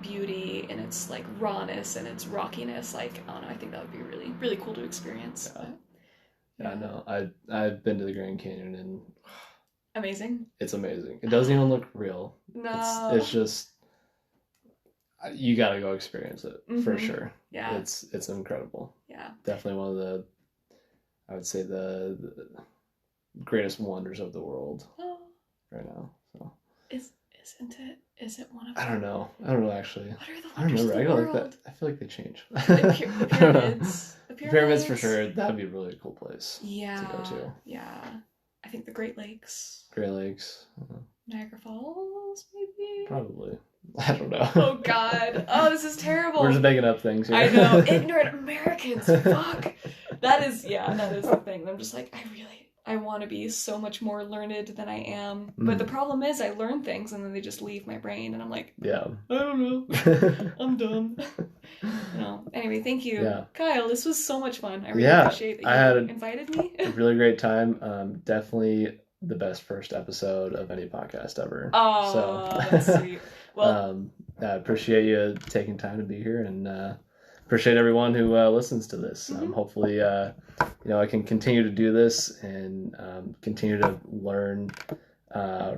beauty and its like rawness and its rockiness, like, I don't know, I think that would be really, really cool to experience. Yeah, no, I've been to the Grand Canyon and amazing. It's amazing. It doesn't even look real. No. It's just, you gotta go experience it for sure. Yeah. It's incredible. Yeah. Definitely one of the, I would say the greatest wonders of the world right now. So. Isn't it? Is it one of I don't know. I don't know actually. What are the I don't wonders remember. of the world? Like that. I feel like they change. The pyramids. The pyramids for sure. That'd be a really cool place. Yeah. To go to. Yeah. I think the Great Lakes. Great Lakes. Niagara Falls, maybe? Probably. I don't know. Oh, God. Oh, this is terrible. We're just making up things here. I know. Ignorant Americans. Fuck. That is the thing. I'm just like, I want to be so much more learned than I am. But the problem is I learn things and then they just leave my brain and I'm like, yeah, I don't know. I'm dumb. No. Anyway, thank you. Yeah. Kyle, this was so much fun. I really appreciate that you invited me. A really great time. Definitely the best first episode of any podcast ever. Oh, so, that's sweet. Well, I appreciate you taking time to be here and appreciate everyone who listens to this. Hopefully, I can continue to do this and continue to learn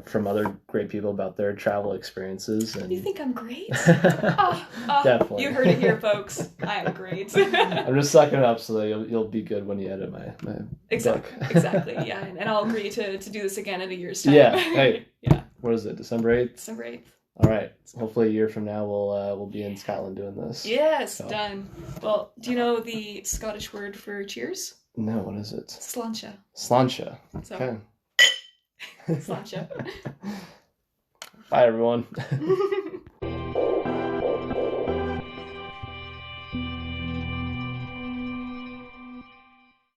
from other great people about their travel experiences. And you think I'm great? Definitely. You heard it here, folks. I am great. I'm just sucking it up so that you'll be good when you edit my book. Exactly. Yeah, and I'll agree to do this again in a year's time. Yeah. Hey. Yeah. What is it? December 8th? December 8th. All right. Hopefully a year from now we'll be in Scotland doing this. Yes, so. Done. Well, do you know the Scottish word for cheers? No, what is it? Sláinte. Sláinte. So. Okay. Sláinte. Bye, everyone.